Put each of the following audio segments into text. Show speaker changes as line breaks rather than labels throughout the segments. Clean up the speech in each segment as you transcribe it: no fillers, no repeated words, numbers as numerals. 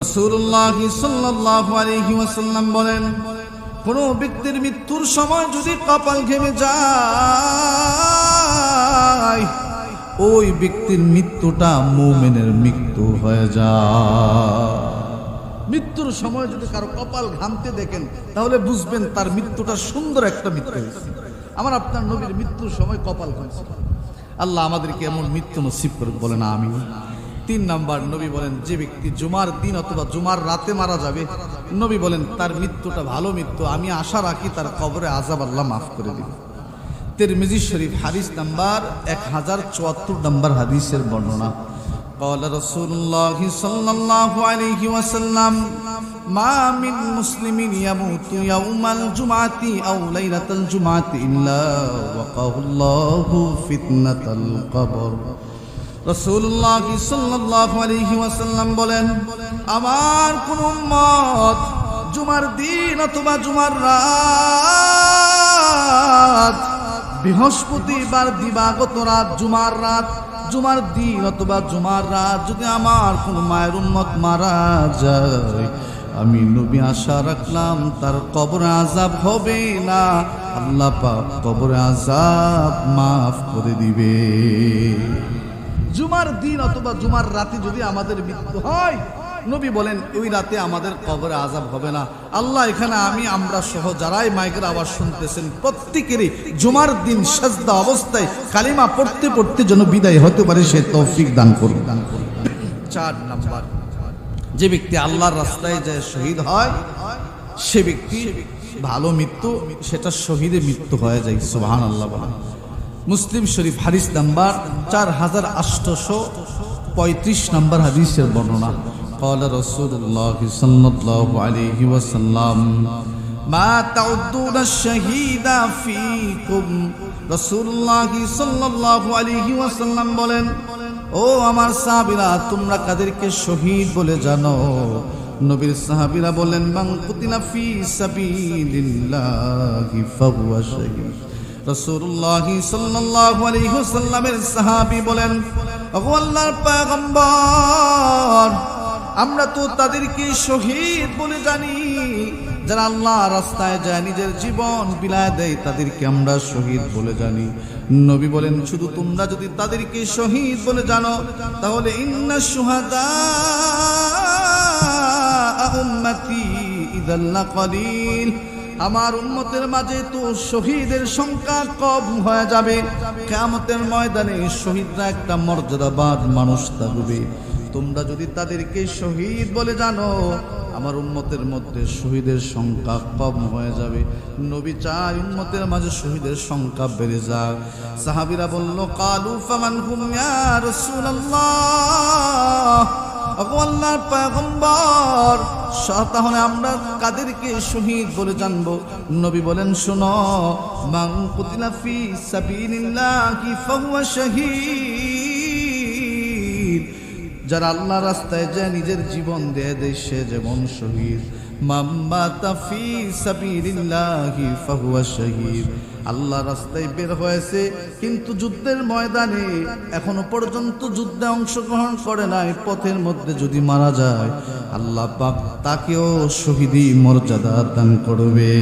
রাসূলুল্লাহ সাল্লাল্লাহু আলাইহি ওয়াসাল্লাম বলেন, কোন ব্যক্তির মৃত্যুর সময় যদি কপাল ঘেমে যায়, ওই ব্যক্তির মৃত্যুটা মুমিনের মৃত্যু হয়ে যায়। মৃত্যুর সময় যদি কারো কপাল ঘামতে দেখেন, তাহলে বুঝবেন তার মৃত্যুটা সুন্দর একটা মৃত্যু হয়েছে। আমার আপনার নবীর মৃত্যুর সময় কপাল ঘামছে। আল্লাহ আমাদেরকে এমন মৃত্যু নসিব করে, বলেন আমিন। 3 নাম্বার, নবী বলেন যে ব্যক্তি জুমার দিন অথবা জুমার রাতে মারা যাবে, নবী বলেন তার মৃত্যুটা ভালো মৃত্যু, আমি আশা রাখি তার কবরে আযাব আল্লাহ মাফ করে দিবেন। তিরমিজি শরীফ হাদিস নাম্বার 1074 নম্বর হাদিসের বর্ণনা। قال رسول الله صلى الله عليه وسلم ما من مسلم يموت يوم الجمعة أو ليلة الجمعة إلا وقاه الله فتنة القبر। রাসূলুল্লাহ সাল্লাল্লাহু আলাইহি ওয়াসাল্লাম বলেন, আমার কোন উম্মত জুমার দিন অথবা জুমার রাত, বৃহস্পতিবার দিবাগত রাত, জুমার দিন অথবা জুমার রাত যদি আমার কোন মায়ের উম্মত মারা যায়, আমি নবী আশা রাখলাম তার কবরে আযাব হবে না, আল্লাহ পাক কবরে আযাব মাফ করে দিবে। জুমার দিন অথবা জুমার রাতে যদি আমাদের মৃত্যু হয়, নবী বলেন ওই রাতে আমাদের কবরে আযাব হবে না। আল্লাহ এখানে আমরা সহ যারাই মাইকের আওয়াজ শুনতেছেন, প্রত্যেকেরই জুমার দিন সাজদা অবস্থায় কালিমা পড়তে পড়তে যেন বিদায় হতে পারে, সে তৌফিক দান করুন। 4 নাম্বার, যে ব্যক্তি আল্লাহর রাস্তায় যায় শহীদ হয়, সে ব্যক্তি ভালো মৃত্যু, সেটা শহীদের মৃত্যু হয়ে যায়। সুবহানাল্লাহ বলেন। মুসলিম শরীফ হাদিস নাম্বার 4835 নম্বর হাদিসের বর্ণনা। قال رسول الله صلى الله عليه وسلم ما تعدون الشهيد فيكم। রাসূলুল্লাহ সাল্লাল্লাহু আলাইহি ওয়াসাল্লাম বলেন, ও আমার সাহাবীরা, তোমরা কাদেরকে শহীদ বলে জানো? নবীর সাহাবীরা বলেন, মান কুতিলা ফি সাবিলিল্লাহি ফাহুয়া শাহীদ। রাসূলুল্লাহ সাল্লাল্লাহু আলাইহি ওয়াসাল্লামের সাহাবী বলেন, ওগো আল্লাহর পয়গম্বর, আমরা তো তাদেরকে শহীদ বলে জানি যারা আল্লাহর রাস্তায় যায় নিজের জীবন বিলায় দেয়, তাদেরকে আমরা শহীদ বলে জানি। নবী বলেন, শুধু তোমরা যদি তাদেরকে শহীদ বলে জানো, তাহলে ইন্নাশ শুহাদা উম্মতি ইযাল লাকালিল, আমার উম্মতের মাঝে তো শহীদের সংখ্যা কম হয়ে যাবে। কিয়ামতের ময়দানে শহীদরা একটা মর্যাদাবান মানুষ থাকবে। তোমরা যদি তাদেরকে শহীদ বলে জানো, আমার উম্মতের মধ্যে শহীদের সংখ্যা কম হয়ে যাবে। নবী চায় উম্মতের মাঝে শহীদের সংখ্যা বেড়ে যাক। সাহাবীরা বলল, কালু ফামান হুম ইয়া রাসূলুল্লাহ, ওগো আল্লাহর পয়গম্বর, তাহলে আমরা কাদেরকে শহীদ বলে জানবো? নবী বলেন, শোনো, মান কুতিলা ফি সাবিলিল্লাহি ফাহুয়া শাহীদ, যারা আল্লাহর রাস্তায় যায় নিজের জীবন দিয়ে দেয়, সে যেমন শহীদ। মান মাতা ফি সাবিলিল্লাহি ফাহুয়া শাহীদ, আল্লাহর রাস্তায় বের হয়েছে কিন্তু যুদ্ধের ময়দানে এখনো পর্যন্ত যুদ্ধে অংশগ্রহণ করে নাই, পথের মধ্যে যদি মারা যায়, আল্লাহ পাক তাকেও শহীদি মর্যাদা দান করবে।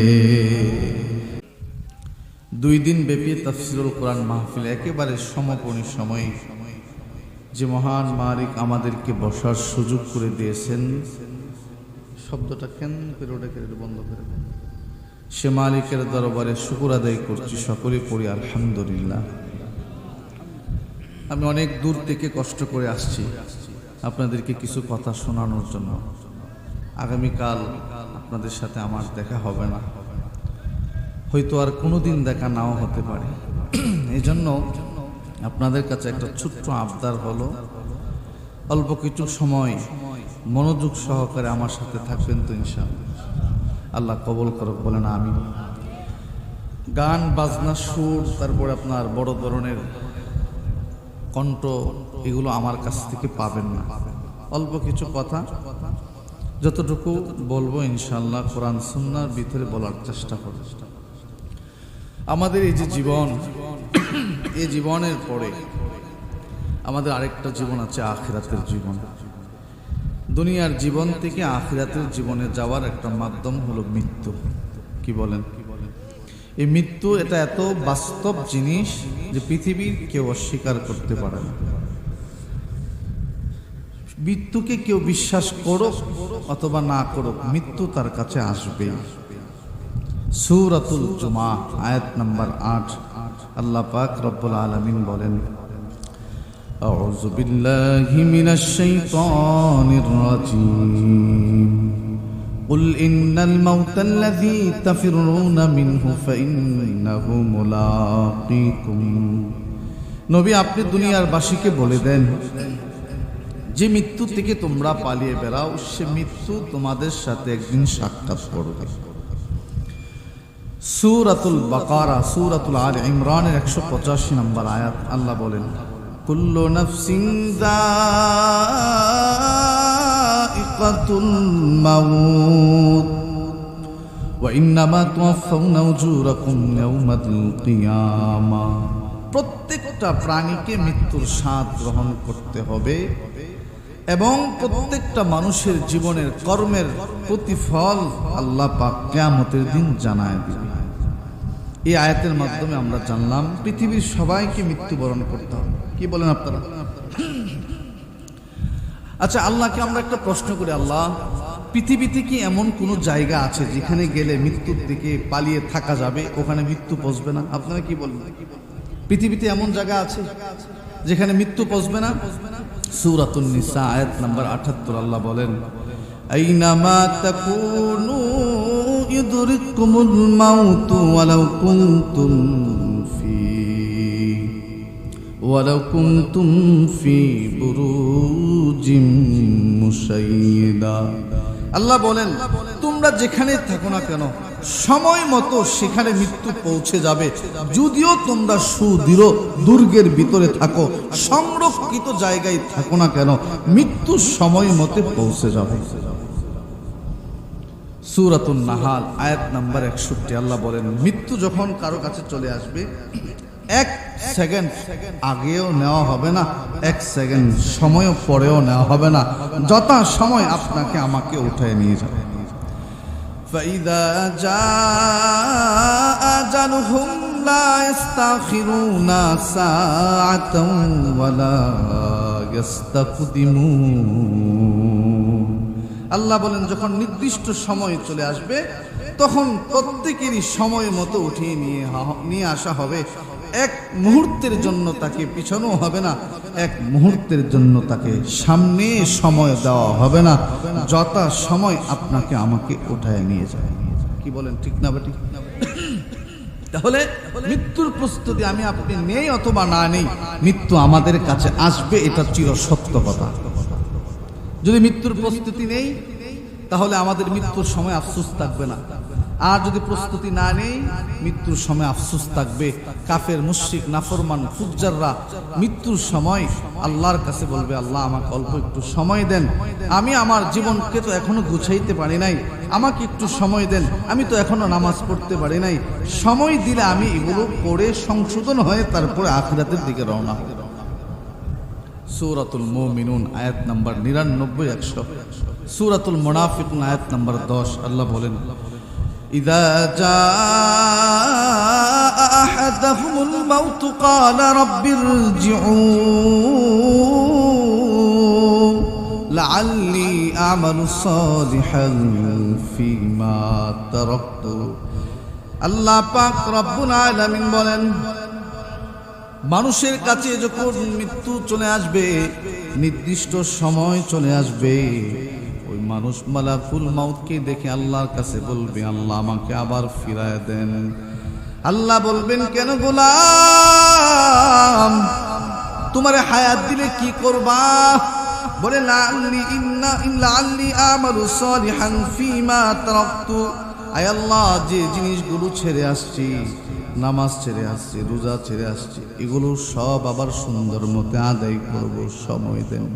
2 দিন ব্যাপী তাফসীরুল কোরআন মাহফিল, একেবারে সমপনী সময়ে যে মহান মালিক আমাদেরকে বসার সুযোগ করে দিয়েছেন, শব্দটা কেন করে ওটাকে বন্ধ করে দেন, সে মালিকের দরবারে শুকর আদায় করছি, সকলে পড়ি আলহামদুলিল্লাহ। আমি অনেক দূর থেকে কষ্ট করে আসছি আপনাদেরকে কিছু কথা শোনানোর জন্য। আগামীকাল আপনাদের সাথে আমার দেখা হবে না, হয়তো আর কোনোদিন দেখা নাও হতে পারে। এই জন্য আপনাদের কাছে একটা ছোট্ট আবদার হলো, অল্প কিছু সময় মনোযোগ সহকারে আমার সাথে থাকবেন তো ইনশাআল্লাহ। আল্লাহ কবুল করুক, বলেন আমিন। গান বাজনা সুর, তারপরে আপনার বড় ধরনের কণ্ঠ, এগুলো আমার কাছ থেকে পাবেন না। অল্প কিছু কথা যতটুকু বলবো ইনশাআল্লাহ কোরআন সুন্নাহর ভিতরে বলার চেষ্টা করব। আমাদের এই যে জীবন, এই জীবনের পরে আমাদের আরেকটা জীবন আছে, আখিরাতের জীবন। দুনিয়ার জীবন থেকে আখিরাতের জীবনে যাওয়ার একটা মাধ্যম হলো মৃত্যু। কি বলেন? এই মৃত্যু এটা এত বাস্তব জিনিস যে পৃথিবীর কেউ অস্বীকার করতে পারে না। মৃত্যুকে কেউ বিশ্বাস করুক অথবা না করুক, মৃত্যু তার কাছে আসবেই। সূরাতুল জুমা আয়াত নাম্বার ৮ আল্লাহ পাক রব্বুল আলামিন বলেন, আউযু বিল্লাহি মিনাশ শাইতানির রাজীম, কুল ইন্নাল মাউতাল্লাযী তাফিরুনা মিনহু ফাইন্নাহু মুলাকীকুম। নবী, আপনি দুনিয়ার বাসীকে বলে দেন, যে মৃত্যু থেকে তোমরা পালিয়ে বেড়াও, সে মৃত্যু তোমাদের সাথে একদিন সাক্ষাৎ করবে। সূরাতুল বাকারা, সূরাতুল আলে ইমরানের ১৮৫ নম্বর আয়াত আল্লাহ বলেন, কুল্লু নাফসিন যায়িকাতুল মাউত ওয়া ইন্নামা তুওয়াফাউনা উজুরাকুম ইয়াওমাল কিয়ামাহ। প্রত্যেকটা প্রাণীকে মৃত্যুর স্বাদ গ্রহণ করতে হবে এবং প্রত্যেকটা মানুষের জীবনের কর্মের প্রতিফল আল্লাহ পাক কিয়ামতের দিন জানায় দিবে। এই আয়াতের মাধ্যমে আমরা জানলাম পৃথিবীর সবাইকে মৃত্যুবরণ করতে হবে। কি বলেন আপনারা? আচ্ছা, আল্লাহকে আমরা একটা প্রশ্ন করি, আল্লাহ, পৃথিবীতে কি এমন কোনো জায়গা আছে যেখানে গেলে মৃত্যুর দিকে পালিয়ে থাকা যাবে, ওখানে মৃত্যু পৌঁছবে না? আপনারা কি বলেন? পৃথিবীতে এমন জায়গা আছে যেখানে মৃত্যু পৌঁছবে না? সূরাতুন নিসা আয়াত নাম্বার ৭৮ আল্লাহ বলেন, আইনামা তাকুনু ইউদরিকুমুল মাউতু ওয়ালাউ কুনতুম ফি বুরুজিম মুশাইয়্যিদা। আল্লাহ বলেন, তোমরা যেখানে থাকো না কেন সময় মতো সেখানে মৃত্যু পৌঁছে যাবে। যদিও তোমরা সুদৃঢ় দুর্গের ভিতরে থাকো, সংরক্ষিত জায়গায় থাকো না কেন, মৃত্যু সময় মতো পৌঁছে যাবে। সূরাতুন নাহাল আয়াত নাম্বার ৬১ আল্লাহ বলেন, মৃত্যু যখন কারো কাছে চলে আসবে, ১ সেকেন্ড আগেও নেওয়া হবে না, ১ সেকেন্ড সময়ও পরেও নেওয়া হবে না, যথা সময় আপনাকে আমাকে উঠায় নিয়ে যাবে। ফাইদা জাআ আজালুহুম লা ইস্তাখিরুনা সাআতান ওয়ালা ইস্তাকদিমুন। আল্লাহ বলেন, যখন নির্দিষ্ট সময় চলে আসবে তখন প্রত্যেকেরই সময় মতো উঠিয়ে নিয়ে আসা হবে। এক মুহূর্তের জন্য তাকে পিছানো হবে না, এক মুহূর্তের জন্য তাকে সামনে সময় দেওয়া হবে না, যথা সময় আপনাকে আমাকে উঠায় নিয়ে যায়। কি বলেন, ঠিক না বেটি? তাহলে মৃত্যুর প্রস্তুতি আমি আপনি নেই অথবা না নেই, মৃত্যু আমাদের কাছে আসবে, এটা চির সত্য কথা। যদি মৃত্যুর প্রস্তুতি নেই তাহলে আমাদের মৃত্যুর সময় আফসোস থাকবে না, আর যদি প্রস্তুতি না নেই মৃত্যুর সময় আফসোস থাকবে। কাফের, মুশরিক, নাফরমান, ফুজ্জাররা মৃত্যুর সময় আল্লাহর কাছে বলবে, আল্লাহ আমাকে অল্প একটু সময় দেন, আমি আমার জীবনকে তো এখনো গুছাইতে পারি নাই, আমাকে একটু সময় দেন, আমি তো এখনো নামাজ পড়তে পারি নাই, সময় দিলে আমি এগুলো পড়ে সংশোধন হয়ে তারপরে আখিরাতের দিকে রওনা হব। সূরাতুল মুমিনুন আয়াত নাম্বার ৯৯-১০০। সূরাতুল মুনাফিকুন আয়াত নাম্বার ১০ আল্লাহ বলেন, ইযা জাআ আহাদাহুমুল মাউতু ক্বালা রাব্বিরজিউন লাআল্লি আমালু সালিহান ফীমা তারাকতু। আল্লাহ পাক রব্বুল আলামিন বলেন, মানুষের কাছে যখন মৃত্যু চলে আসবে, নির্দিষ্ট সময় চলে আসবে, ওই মানুষ মালাকুল মাউতকে দেখে আল্লাহর কাছে বলবে, আল্লাহ আমাকে আবার ফিরায় দেন। আল্লাহ বলবেন, কেন গোলাম, তোমারে হায়াত দিলে কি করবা? বলে, লাআল্লি আমালু সালিহান ফীমা তারাকতু। আয় আল্লাহ, যে জিনিসগুলো ছেড়ে আসছি, নামাজ ছেড়ে আসছি, রোজা ছেড়ে আসছি, এগুলো সব আবার সুন্দর মতে আদায় করব, সময় দেন।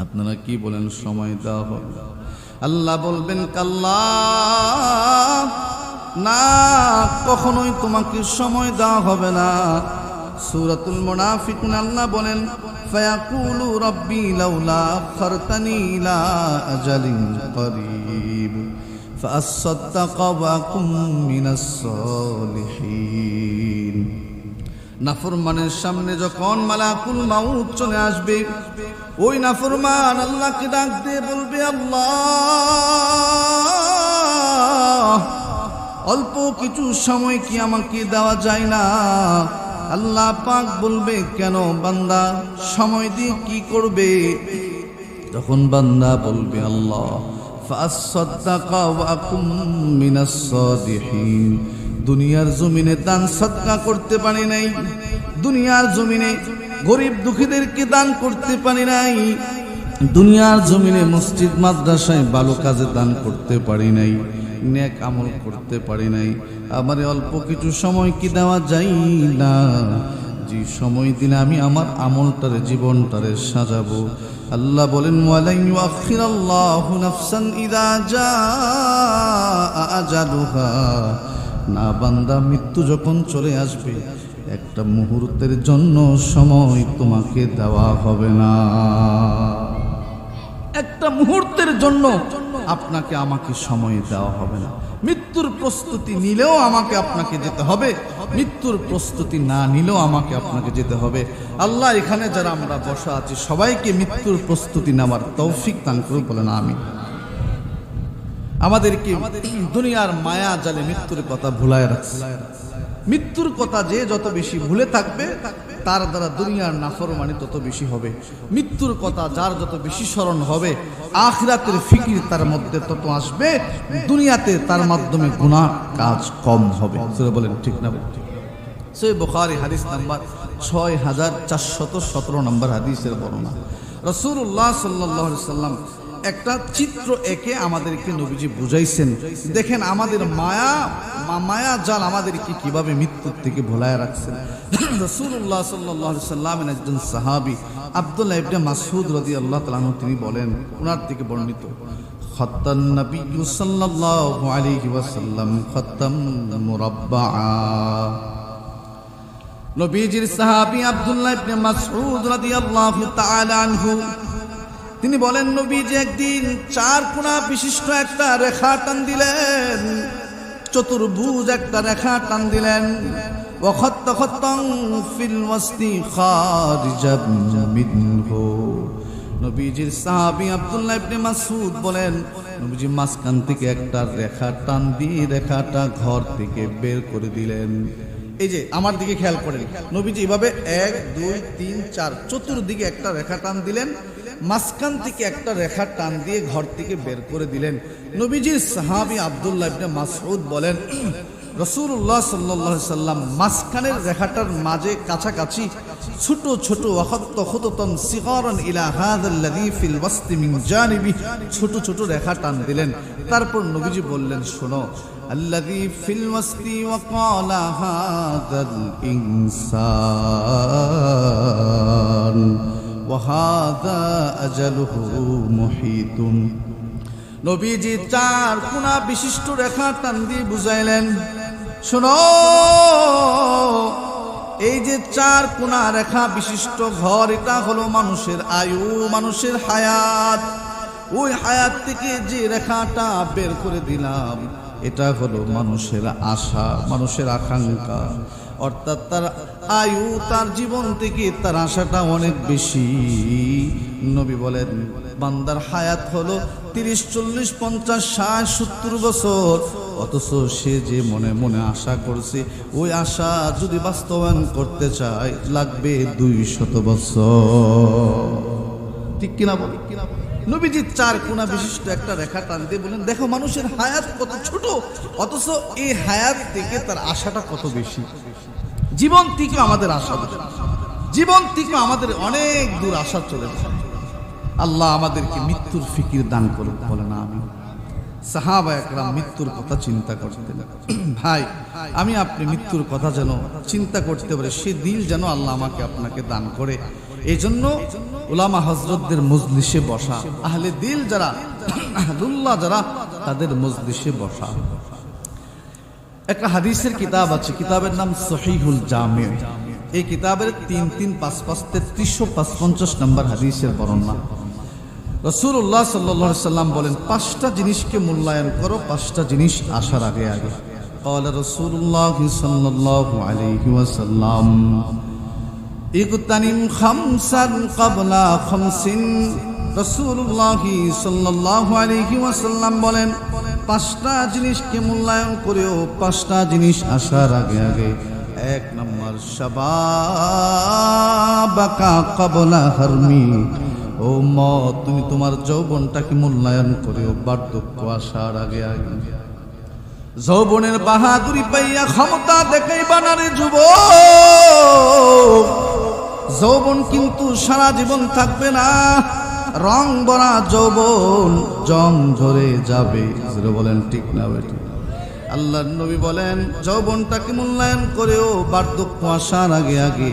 আপনারা কি বলেন, সময় দেওয়া হবে? আল্লাহ বলবেন, কাল্লা, না, কখনোই তোমাকে সময় দেওয়া হবে না। সূরাতুল মুনাফিকুন আল্লাহ বলেন ফায়াকুলু রাব্বি লাউলা আখারতানি ইলা আজালিন করিব ফাআসাদদাকা ওয়া আকুম মিনাস সালিহিন। নাফরমানের সামনে যখন মালাকুল মাউত চলে আসবে, ওই নাফরমান আল্লাহকে ডাক দিয়ে বলবে, আল্লাহ অল্প কিছু সময় কি আমাকে দেওয়া যায় না? আল্লাহ পাক বলবে, কেন বান্দা, সময় দিয়ে কি করবে? তখন বান্দা বলবে, আল্লাহ ফাসাদদাকা ওয়া আকুম মিনাস সালিহিন। দুনিয়ার জমিনে দান সদকা করতে পারি নাই, দুনিয়ার জমিনে গরিব দুঃখীদেরকে দান করতে পারি নাই, দুনিয়ার জমিনে মসজিদ মাদ্রাসায় ভালো কাজে দান করতে পারি নাই, নেক আমল করতে পারি নাই। আমার অল্প কিছু সময় কি দেওয়া যায় না? যে সময় দিলে আমি আমার আমলটারে জীবনটারে সাজাবো। আল্লাহ বলেন, ওয়ালাই ইউআখিরাল্লাহু নাফসান ইযা জাআ আজালুহা। না বান্দা, মৃত্যু যখন চলে আসবে একটা মুহূর্তের জন্য সময় তোমাকে দেওয়া হবে না। একটা মুহূর্তের জন্য আপনাকে আমাকে সময় দেওয়া হবে না। মৃত্যুর প্রস্তুতি নিলেও আমাকে আপনাকে যেতে হবে, মৃত্যুর প্রস্তুতি না নিলেও আমাকে আপনাকে যেতে হবে। আল্লাহ এখানে যারা আমরা বসা আছি সবাইকে মৃত্যুর প্রস্তুতি নেওয়ার তৌফিক দান করুন, বলেন আমিন। আমাদেরকে দুনিয়ার মায়া জালে মৃত্যুর কথা ভুলায় রাখছে। মৃত্যুর কথা যে যত বেশি ভুলে থাকবে তার দ্বারা দুনিয়ার নাফরমানি তত বেশি হবে। মৃত্যুর কথা যার যত বেশি স্মরণ হবে, আখিরাতের ফিকির তার মধ্যে তত আসবে, দুনিয়াতে তার মাধ্যমে গুনাহ কাজ কম হবে। বলেন ঠিক না? সহিহ বুখারী হাদিস নাম্বার 6417 নম্বর হাদিসের বর্ণনা। রাসূলুল্লাহ সাল্লাল্লাহু আলাইহি সাল্লাম একটা চিত্র এঁকে আমাদেরকে নবীজি বুঝাইছেন। দেখেন আমাদের মায়া জাল আমাদেরকে কিভাবে মৃত্যুর থেকে ভোলায় রাখছেন। রাসূলুল্লাহ সাল্লাল্লাহু আলাইহি সাল্লামের একজন সাহাবী আব্দুল্লাহ ইবনে মাসউদ রাদিয়াল্লাহু তাআলা আনহু তিনি বলেন, ওনার থেকে বর্ণিত, খাত্তান নবী সাল্লাল্লাহু আলাইহি ওয়াসাল্লাম খাত্তাম মুরাব্বাআ। নবীজির সাহাবী আব্দুল্লাহ ইবনে মাসউদ রাদিয়াল্লাহু তাআলা আনহু তিনি বলেন, নবীজি একদিন 4 কোণা বিশিষ্ট একটা রেখা টান দিলেন, চতুর্ভুজ একটা রেখা টান দিলেন। ওয়াখাত্তা খাত্তান ফিল ওয়াসতি খারিজাম মিনহু। নবীজির সাহাবী আব্দুল্লাহ ইবনে মাসউদ বলেন, নবীজি মাঝখান থেকে একটা রেখা টান দিয়ে রেখাটা ঘর থেকে বের করে দিলেন। এই যে আমার দিকে খেয়াল করেন, নবীজি এভাবে 1 2 3 4 চতুর্দিকে একটা রেখা টান দিলেন, মাঝখান থেকে একটা রেখা টান দিয়ে ঘর থেকে বের করে দিলেন। নবীজির সাহাবী আব্দুল্লাহ ইবনে মাসউদ বলেন, রাসূলুল্লাহ সাল্লাল্লাহু আলাইহি সাল্লাম মাঝখানের রেখাটার মাঝে কাছাকাছি ছোট ছোট ওয়াখাত্তা খুতাতান সিগারান ইলা হাযাল্লাযী ফিল ওয়াসতি মিন জানিবি, ছোট ছোট রেখা টান দিলেন। তারপর নবীজি বললেন, শোনো, আল্লাযী ফিল ওয়াসতি ওয়া ক্বালা হাযাল ইনসান ওয়া হাযা আজালুহু মুহিতুন। নবীজি 4 কোণা বিশিষ্ট রেখা টান দিয়ে বুঝাইলেন, শোনো, এই যে 4 কোণা রেখা বিশিষ্ট ঘর, এটা হলো মানুষের আয়ু, মানুষের হায়াত। ওই হায়াত থেকে যে রেখাটা বের করে দিলাম, এটা হলো মানুষের আশা, মানুষের আকাঙ্ক্ষা। অর্থাৎ তার আয়ু, তার জীবন থেকে তার আশাটা অনেক বেশি। নবী বলেন, বান্দার হায়াত হলো 30 40 50 60 70 বছর, অথচ সে যে মনে মনে আশা করছে, ওই আশা যদি বাস্তবায়ন করতে চায় লাগবে 200 বছর। ঠিক কিনা বল? নবীজি 4 কোণা বিশিষ্ট একটা রেখা টান দিয়ে বলেন, দেখো মানুষের হায়াত কত ছোট, অথচ এই হায়াত থেকে তার আশাটা কত বেশি। জীবন থেকে আমাদের আশা, জীবন থেকে আমাদের অনেক দূর আশা চলে যায়। আল্লাহ আমাদেরকে মৃত্যুর ফিকির দান করুন, বলেন আমিন। সাহাবা একরাম মৃত্যুর কথা চিন্তা করতেন। ভাই, আমি আপনি মৃত্যুর কথা যেন চিন্তা করতে পারি, সে দিল যেন আল্লাহ আমাকে আপনাকে দান করে। এই জন্য উলামা হযরতদের মজলিসে বসা, আহলে দিল যারা, আহলুল্লাহ যারা, তাদের মজলিসে বসা। একটা হাদিসের কিতাব আছে, কিতাবের নাম সহিহুল জামি'। এই কিতাবের 3355 নম্বর হাদিসের বর্ণনা। রাসূলুল্লাহ সাল্লাল্লাহু আলাইহি সাল্লাম বলেন, 5টা জিনিসকে মূল্যায়ন করো, 5টা জিনিস আসার আগে আগে। ক্বালা রাসূলুল্লাহ সাল্লাল্লাহু আলাইহি ওয়াসাল্লাম, ইগতানিম খামসান ক্বাবলা খামসিন। রাসূলুল্লাহ সাল্লাল্লাহু আলাইহি ওয়াসাল্লাম বলেন, 5টা জিনিসকে মূল্যায়ন করেও 5টা জিনিস আসার আগে আগে। 1 নম্বর, শাবাবাকা ক্বাবলা হারমি। ও মত, তুমি তোমার যৌবনটাকে মূল্যায়ন করেও বার্ধক্য আসার আগে আগে। যৌবনের বাহাদুরি পাইয়া ক্ষমতা দেখাইবা না রে যুবক। যৌবন কিন্তু সারা জীবন থাকবে না। রং ভরা যৌবন জং ধরে যাবে। বলেন ঠিক না বেটি? আল্লাহর নবী বলেন, যৌবনটাকে মূল্যায়ন করেও বার্ধক্য আসার আগে আগে।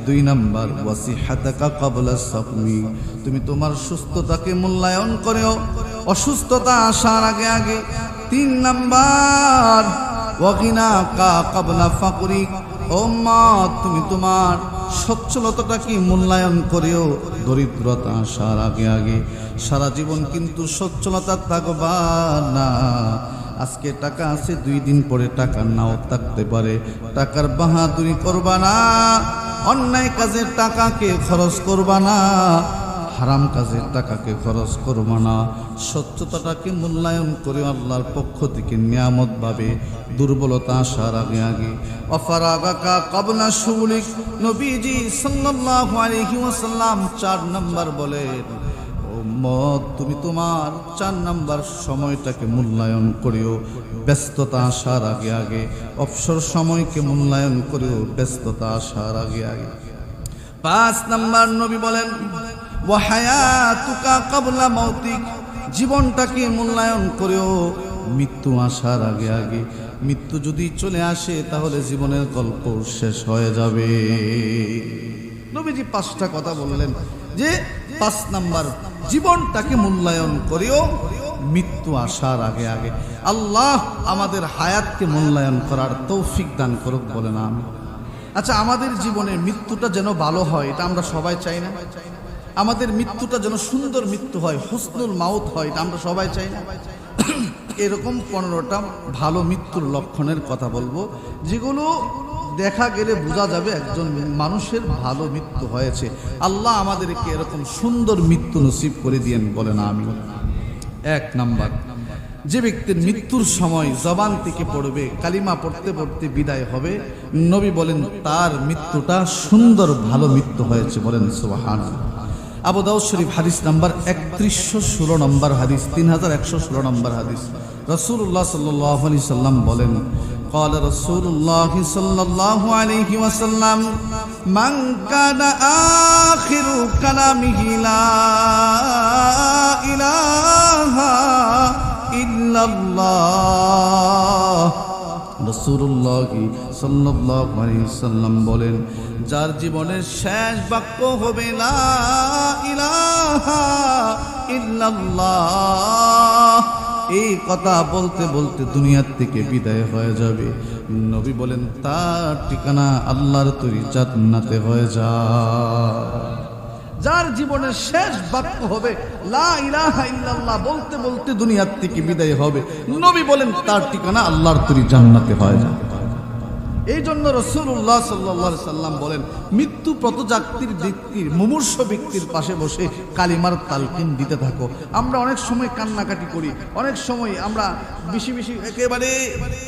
2 নম্বর, ওয়াসিহাতাকা ক্বাবলা সাকমি। তুমি তোমার সুস্থতাকে মূল্যায়ন করেও অসুস্থতা আসার আগে আগে। 3 নম্বর, ওয়াগিনাকা ক্বাবলা ফাকরিক। ও মা, তুমি তোমার সচ্ছলতাটাকে মূল্যায়ন করেও দরিদ্রতা আসার আগে আগে। সারা জীবন কিন্তু সচ্ছলতা থাকবা না। আজকে টাকা আছে, 2 দিন পরে টাকা নাও থাকতে পারে। টাকার বাহাদুরি করবা না। অন্যায় কাজের টাকাকে খরচ করবা না। হারাম কাজের টাকাকে খরচ করবা না। সত্যতাটাকে মূল্যায়ন করে আল্লাহর পক্ষ থেকে নিয়ামত ভাবে। দুর্বলতা আসার আগে আগে। অফারাগাকা ক্বাবলা শুগুলিক। নবীজি সাল্লাল্লাহু আলাইহি ওয়াসাল্লাম 4 নম্বর বলেন, ও মত, তুমি তোমার 4 নম্বর সময়টাকে মূল্যায়ন করিও ব্যস্ততা আসার আগে আগে। অবসর সময়কে মূল্যায়ন করিও ব্যস্ততা আসার আগে আগে। 5 নম্বর নবী বলেন, ওয়া হায়াতুকা ক্বাবলা মাউতিক। জীবনটাকে মূল্যায়ন করেও মৃত্যু আসার আগে আগে। মৃত্যু যদি চলে আসে তাহলে জীবনের গল্প শেষ হয়ে যাবে। নবীজি 5টা কথা বললেন যে 5 নাম্বার, জীবনটাকে মূল্যায়ন করেও মৃত্যু আসার আগে আগে। আল্লাহ আমাদের হায়াতকে মূল্যায়ন করার তৌফিক দান করুক, বলে না আমি। আচ্ছা, আমাদের জীবনে মৃত্যুটা যেন ভালো হয়, এটা আমরা সবাই চাই না? আমাদের মৃত্যুটা যেন সুন্দর মৃত্যু হয়, হুসনুল মাউত হয়, এটা আমরা সবাই চাই না? এরকম 15টা ভালো মৃত্যুর লক্ষণের কথা বলবো, যেগুলো দেখা গেলে বোঝা যাবে একজন মানুষের ভালো মৃত্যু হয়েছে। আল্লাহ আমাদেরকে এরকম সুন্দর মৃত্যু নসিব করে দিয়েন, বলে না আমি। 1 নাম্বার, যে ব্যক্তির মৃত্যুর সময় জবান থেকে পড়বে, কালিমা পড়তে পড়তে বিদায় হবে, নবী বলেন তার মৃত্যুটা সুন্দর ভালো মৃত্যু হয়েছে, বলেন সুবহানাল্লাহ। আবু দাউদ শরীফ হাদিস নাম্বার 3116 নম্বর হাদিস, 3116 নম্বর হাদিস। রাসূলুল্লাহ সাল্লাল্লাহু আলাইহি সাল্লাম বলেন, قال رسول الله صلى الله عليه وسلم من كان آخر كلامه لا إله إلا الله। রাসূলুল্লাহ সাল্লাল্লাহু আলাইহি সাল্লাম বলেন, যার জীবনের শেষ বাক্য হবে লা ইলাহা ইল্লাল্লাহ, এই কথা বলতে বলতে দুনিয়ার থেকে বিদায় হয়ে যাবে, নবী বলেন তার ঠিকানা আল্লাহর তৈরি জান্নাতে হয়ে যায়। যার জীবনের শেষ বাক্য হবে লা ইলাহা ইল্লাল্লাহ, বলতে বলতে দুনিয়ার থেকে বিদায় হবে, নবী বলেন তার ঠিকানা আল্লাহর তৈরি জান্নাতে হয়ে যায়। এই জন্য রাসূলুল্লাহ সাল্লাল্লাহু আলাইহি সাল্লাম বলেন, মৃত্যু পথযাত্রীর ব্যক্তির, মুমূর্ষ ব্যক্তির পাশে বসে কালিমার তালকিন দিতে থাকো। আমরা অনেক সময় কান্নাকাটি করি, অনেক সময় আমরা বেশি বেশি একেবারে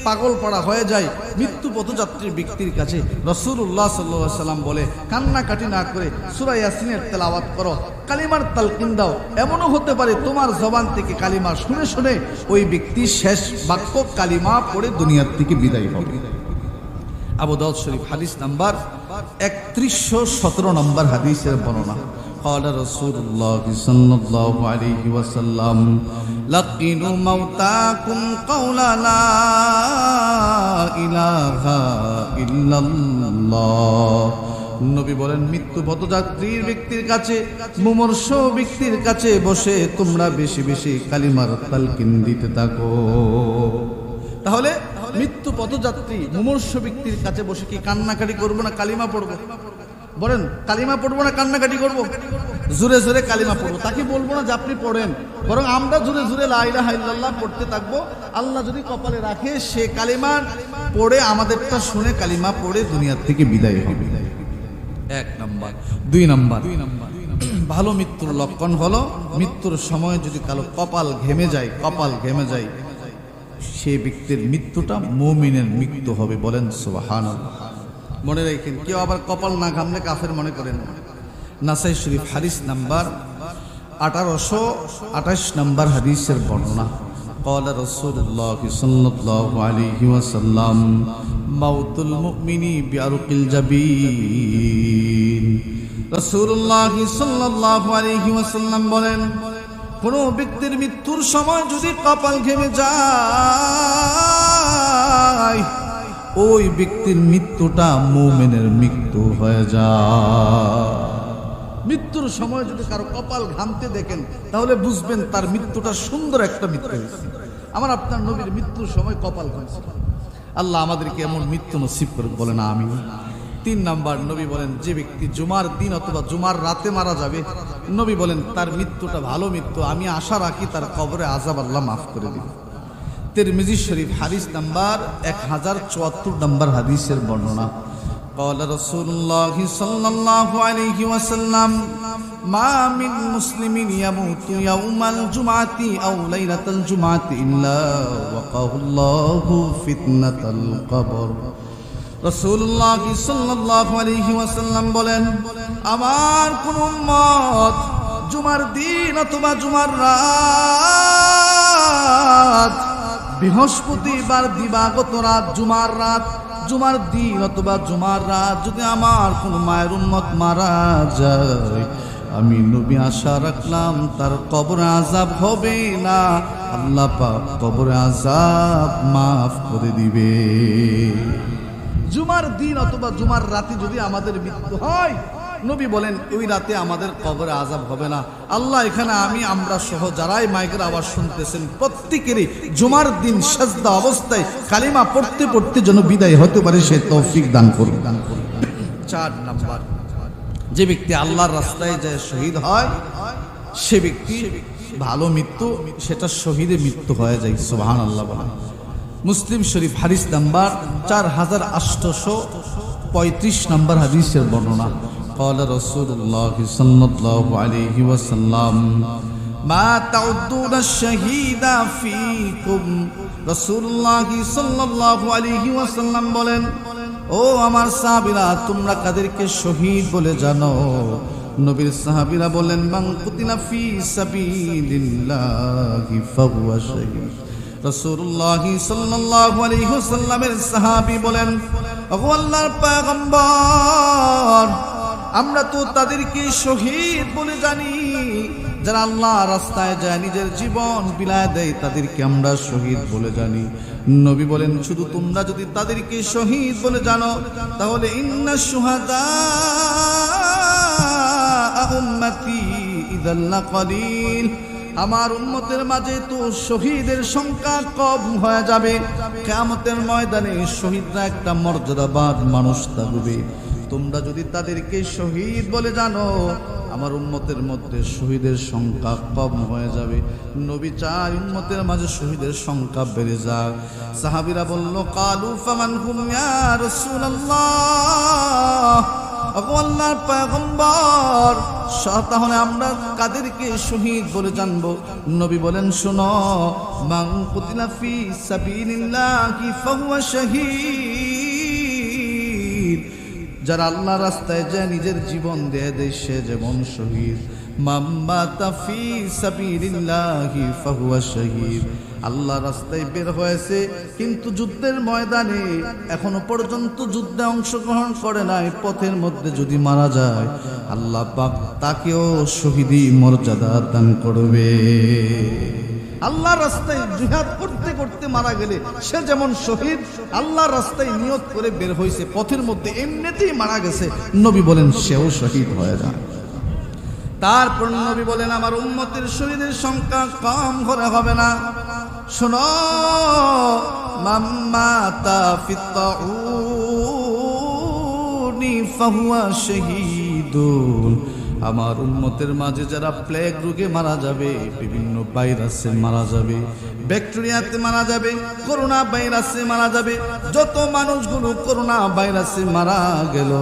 পাগল পড়া হয়ে যায় মৃত্যু পথযাত্রীর ব্যক্তির কাছে। রাসূলুল্লাহ সাল্লাল্লাহু আলাইহি সাল্লাম বলে, কান্নাকাটি না করে সূরা ইয়াসিনের তেলাওয়াত করো, কালিমার তালকিন দাও। এমনও হতে পারে তোমার জবান থেকে কালিমা শুনে শুনে ওই ব্যক্তি শেষ বাক্য কালিমা পড়ে দুনিয়ার থেকে বিদায় হবে। আবু দাউদ শরীফ হাদিস নাম্বার 3117 নম্বর হাদিসের বর্ণনা। قال رسول الله صلى الله عليه وسلم لقنوا موتاكم قول لا إله إلا الله। নবী বলেন, মৃত্যু পথযাত্রীর ব্যক্তির কাছে, মুমূর্ষ ব্যক্তির কাছে বসে তোমরা বেশি বেশি কালিমার তালকিন দিতে থাকো। তাহলে মৃত্যু পথযাত্রী মুমূর্ষ ব্যক্তির কাছে বসে কি কান্নাকাটি করবো না কালিমা পড়বো? বলেন, কালিমা পড়বো না কান্নাকাটি করবো? জোরে জোরে কালিমা পড়বো। তাকে বলবো না যে আপনি পড়েন, বরং আমরা জোরে জোরে লা ইলাহা ইল্লাল্লাহ পড়তে থাকবো। আল্লাহ যদি কপালে রাখে সে কালিমা পড়ে আমাদেরটা শুনে কালিমা পড়ে দুনিয়ার থেকে বিদায় হবে। এক নাম্বার। দুই নাম্বার, ভালো মৃত্যুর লক্ষণ হলো মৃত্যুর সময় যদি কারো কপাল ঘেমে যায়, কপাল ঘেমে যায়, সে ব্যক্তির মৃত্যুটা মুমিনের মৃত্যু হবে। বলেন সুবহানাল্লাহ। মনে রাখেন, কেউ আবার কপাল না ঘামলে কাফের মনে করেন। নাসাই শরীফ হাদিস নাম্বার 1828 নম্বর হাদিসের বর্ণনা। قال رسول الله صلى الله عليه وسلم موت المؤمن بعرق الجبين। রাসূলুল্লাহ সাল্লাল্লাহু আলাইহি ওয়াসাল্লাম বলেন, কোন ব্যক্তির মৃত্যুর সময় যদি কপাল ঘেমে যায়, ওই ব্যক্তির মৃত্যুটা মুমিনের মৃত্যু হয়ে যায়। মৃত্যুর সময় যদি কারো কপাল ঘামতে দেখেন তাহলে বুঝবেন তার মৃত্যুটা সুন্দর একটা মৃত্যু হয়েছে। আমার আপনার নবীর মৃত্যুর সময় কপাল ঘামছে। আল্লাহ আমাদেরকে এমন মৃত্যু নসিব করে, বলেন আমিন। 3 নাম্বার, নবী বলেন যে ব্যক্তি জুমার দিন অথবা জুমার রাতে মারা যাবে, নবী বলেন তার মৃত্যুটা ভালো মৃত্যু, আমি আশা রাখি তার কবরে আযাব আল্লাহ মাফ করে দিবেন। তিরমিজি শরীফ হাদিস নাম্বার 1074 নম্বর হাদিসের বর্ণনা। قال رسول الله صلى الله عليه وسلم ما من مسلم يموت يوم الجمعة أو ليلة الجمعة إلا وقاه الله فتنة القبر। রাসূলুল্লাহ সাল্লাল্লাহু আলাইহি ওয়াসাল্লাম বলেন, আমার কোন উম্মত জুমার দিন অথবা জুমার রাত, বৃহস্পতিবার দিবাগত রাত, জুমার রাত, জুমার দিন অথবা জুমার রাত যদি আমার কোন মায়ের উম্মত মারা যায়, আমি নবী আশা রাখলাম তার কবরে আযাব হবে না, আল্লাহ পাক কবরে আযাব মাফ করে দিবে। জুমার দিন অথবা জুমার রাতে যদি আমাদের মৃত্যু হয়, নবী বলেন ওই রাতে আমাদের কবরে আযাব হবে না। আল্লাহ এখানে আমরা সহ যারাই মাইকের আওয়াজ শুনতেছেন প্রত্যেকেরই জুমার দিন সাজদা অবস্থায় কালিমা পড়তে পড়তে যেন বিদায় হতে পারে সে তৌফিক দান করুন। 4 নাম্বার, যে ব্যক্তি আল্লাহর রাস্তায় যায় শহীদ হয়, সে ব্যক্তি ভালো মৃত্যু, সেটা শহীদের মৃত্যু হয়ে যায়। সুবহানাল্লাহ বলেন। মুসলিম শরীফ হাদিস নাম্বার 4835 নম্বর হাদিসের বর্ণনা। قال رسول الله صلى الله عليه وسلم ما تعدون الشهيد فيكم। রাসূলুল্লাহ সাল্লাল্লাহু আলাইহি ওয়াসাল্লাম বলেন, ও আমার সাহাবীরা, তোমরা কাদেরকে শহীদ বলে জানো? নবীর সাহাবীরা বলেন, মান কুতিলা ফি সাবিলিল্লাহি ফাহুয়া শাহীদ। রাসূলুল্লাহ সাল্লাল্লাহু আলাইহি ওয়াসাল্লামের সাহাবী বলেন, ওগো আল্লাহর পয়গম্বর, আমরা তো তাদেরকে শহীদ বলে জানি যারা আল্লাহ রাস্তায় যায় নিজের জীবন বিলায় দেয়, তাদেরকে আমরা শহীদ বলে জানি। নবী বলেন, শুধু তোমরা যদি তাদেরকে শহীদ বলে জানো তাহলে ইন্না শুহাদা উম্মতি ইযাল লাকালিল, আমার উম্মতের মাঝে তো শহীদের সংখ্যা কম হয়ে যাবে। কিয়ামতের ময়দানে শহীদরা একটা মর্যাদাবান মানুষ থাকবে। তোমরা যদি তাদেরকে শহীদ বলে জানো, আমার উম্মতের মধ্যে শহীদের সংখ্যা কম হয়ে যাবে। নবী চায় উম্মতের মাঝে শহীদের সংখ্যা বেড়ে যাক। সাহাবীরা বলল, কালু ফামান হুম ইয়া রাসূলুল্লাহ, ওগো আল্লাহর পয়গম্বর, তাহলে আমরা কাদেরকে শহীদ বলে জানবো? নবী বলেন, শোনো, মান কুতিলা ফি সাবিলিল্লাহি ফাহুয়া শাহীদ, যারা আল্লাহর রাস্তায় যায় নিজের জীবন দিয়ে দেয় সে যেমন শহীদ। মাম্মাতা ফি সাবিলিল্লাহি ফাহুয়া শাহীদ, আল্লাহর রাস্তায় বের হয়েছে কিন্তু যুদ্ধের ময়দানে এখনো পর্যন্ত যুদ্ধে অংশগ্রহণ করে নাই, পথের মধ্যে যদি মারা যায় আল্লাহ পাক তাকেও শহীদি মর্যাদা দান করবে। আল্লাহর রাস্তায় জিহাদ করতে করতে মারা গেলে সে যেমন শহীদ, আল্লাহর রাস্তায় নিয়ত করে বের হয়েছে, পথের মধ্যে এমনিতেই মারা গেছে, নবী বলেন সেও শহীদ হয়ে যায়। তারপর নবী বলেন, আমার উম্মতের শহীদের সংখ্যা কম করে হবে না। শোনো, মাম্মাতা ফিত্তাউনি ফাহুয়া শাহীদুন। আমার উম্মতের মাঝে যারা প্লেগ রোগে মারা যাবে, বিভিন্ন ভাইরাসে মারা যাবে, ব্যাকটেরিয়াতে মারা যাবে, করোনা ভাইরাসে মারা যাবে, যত মানুষগুলো করোনা ভাইরাসে মারা গেল,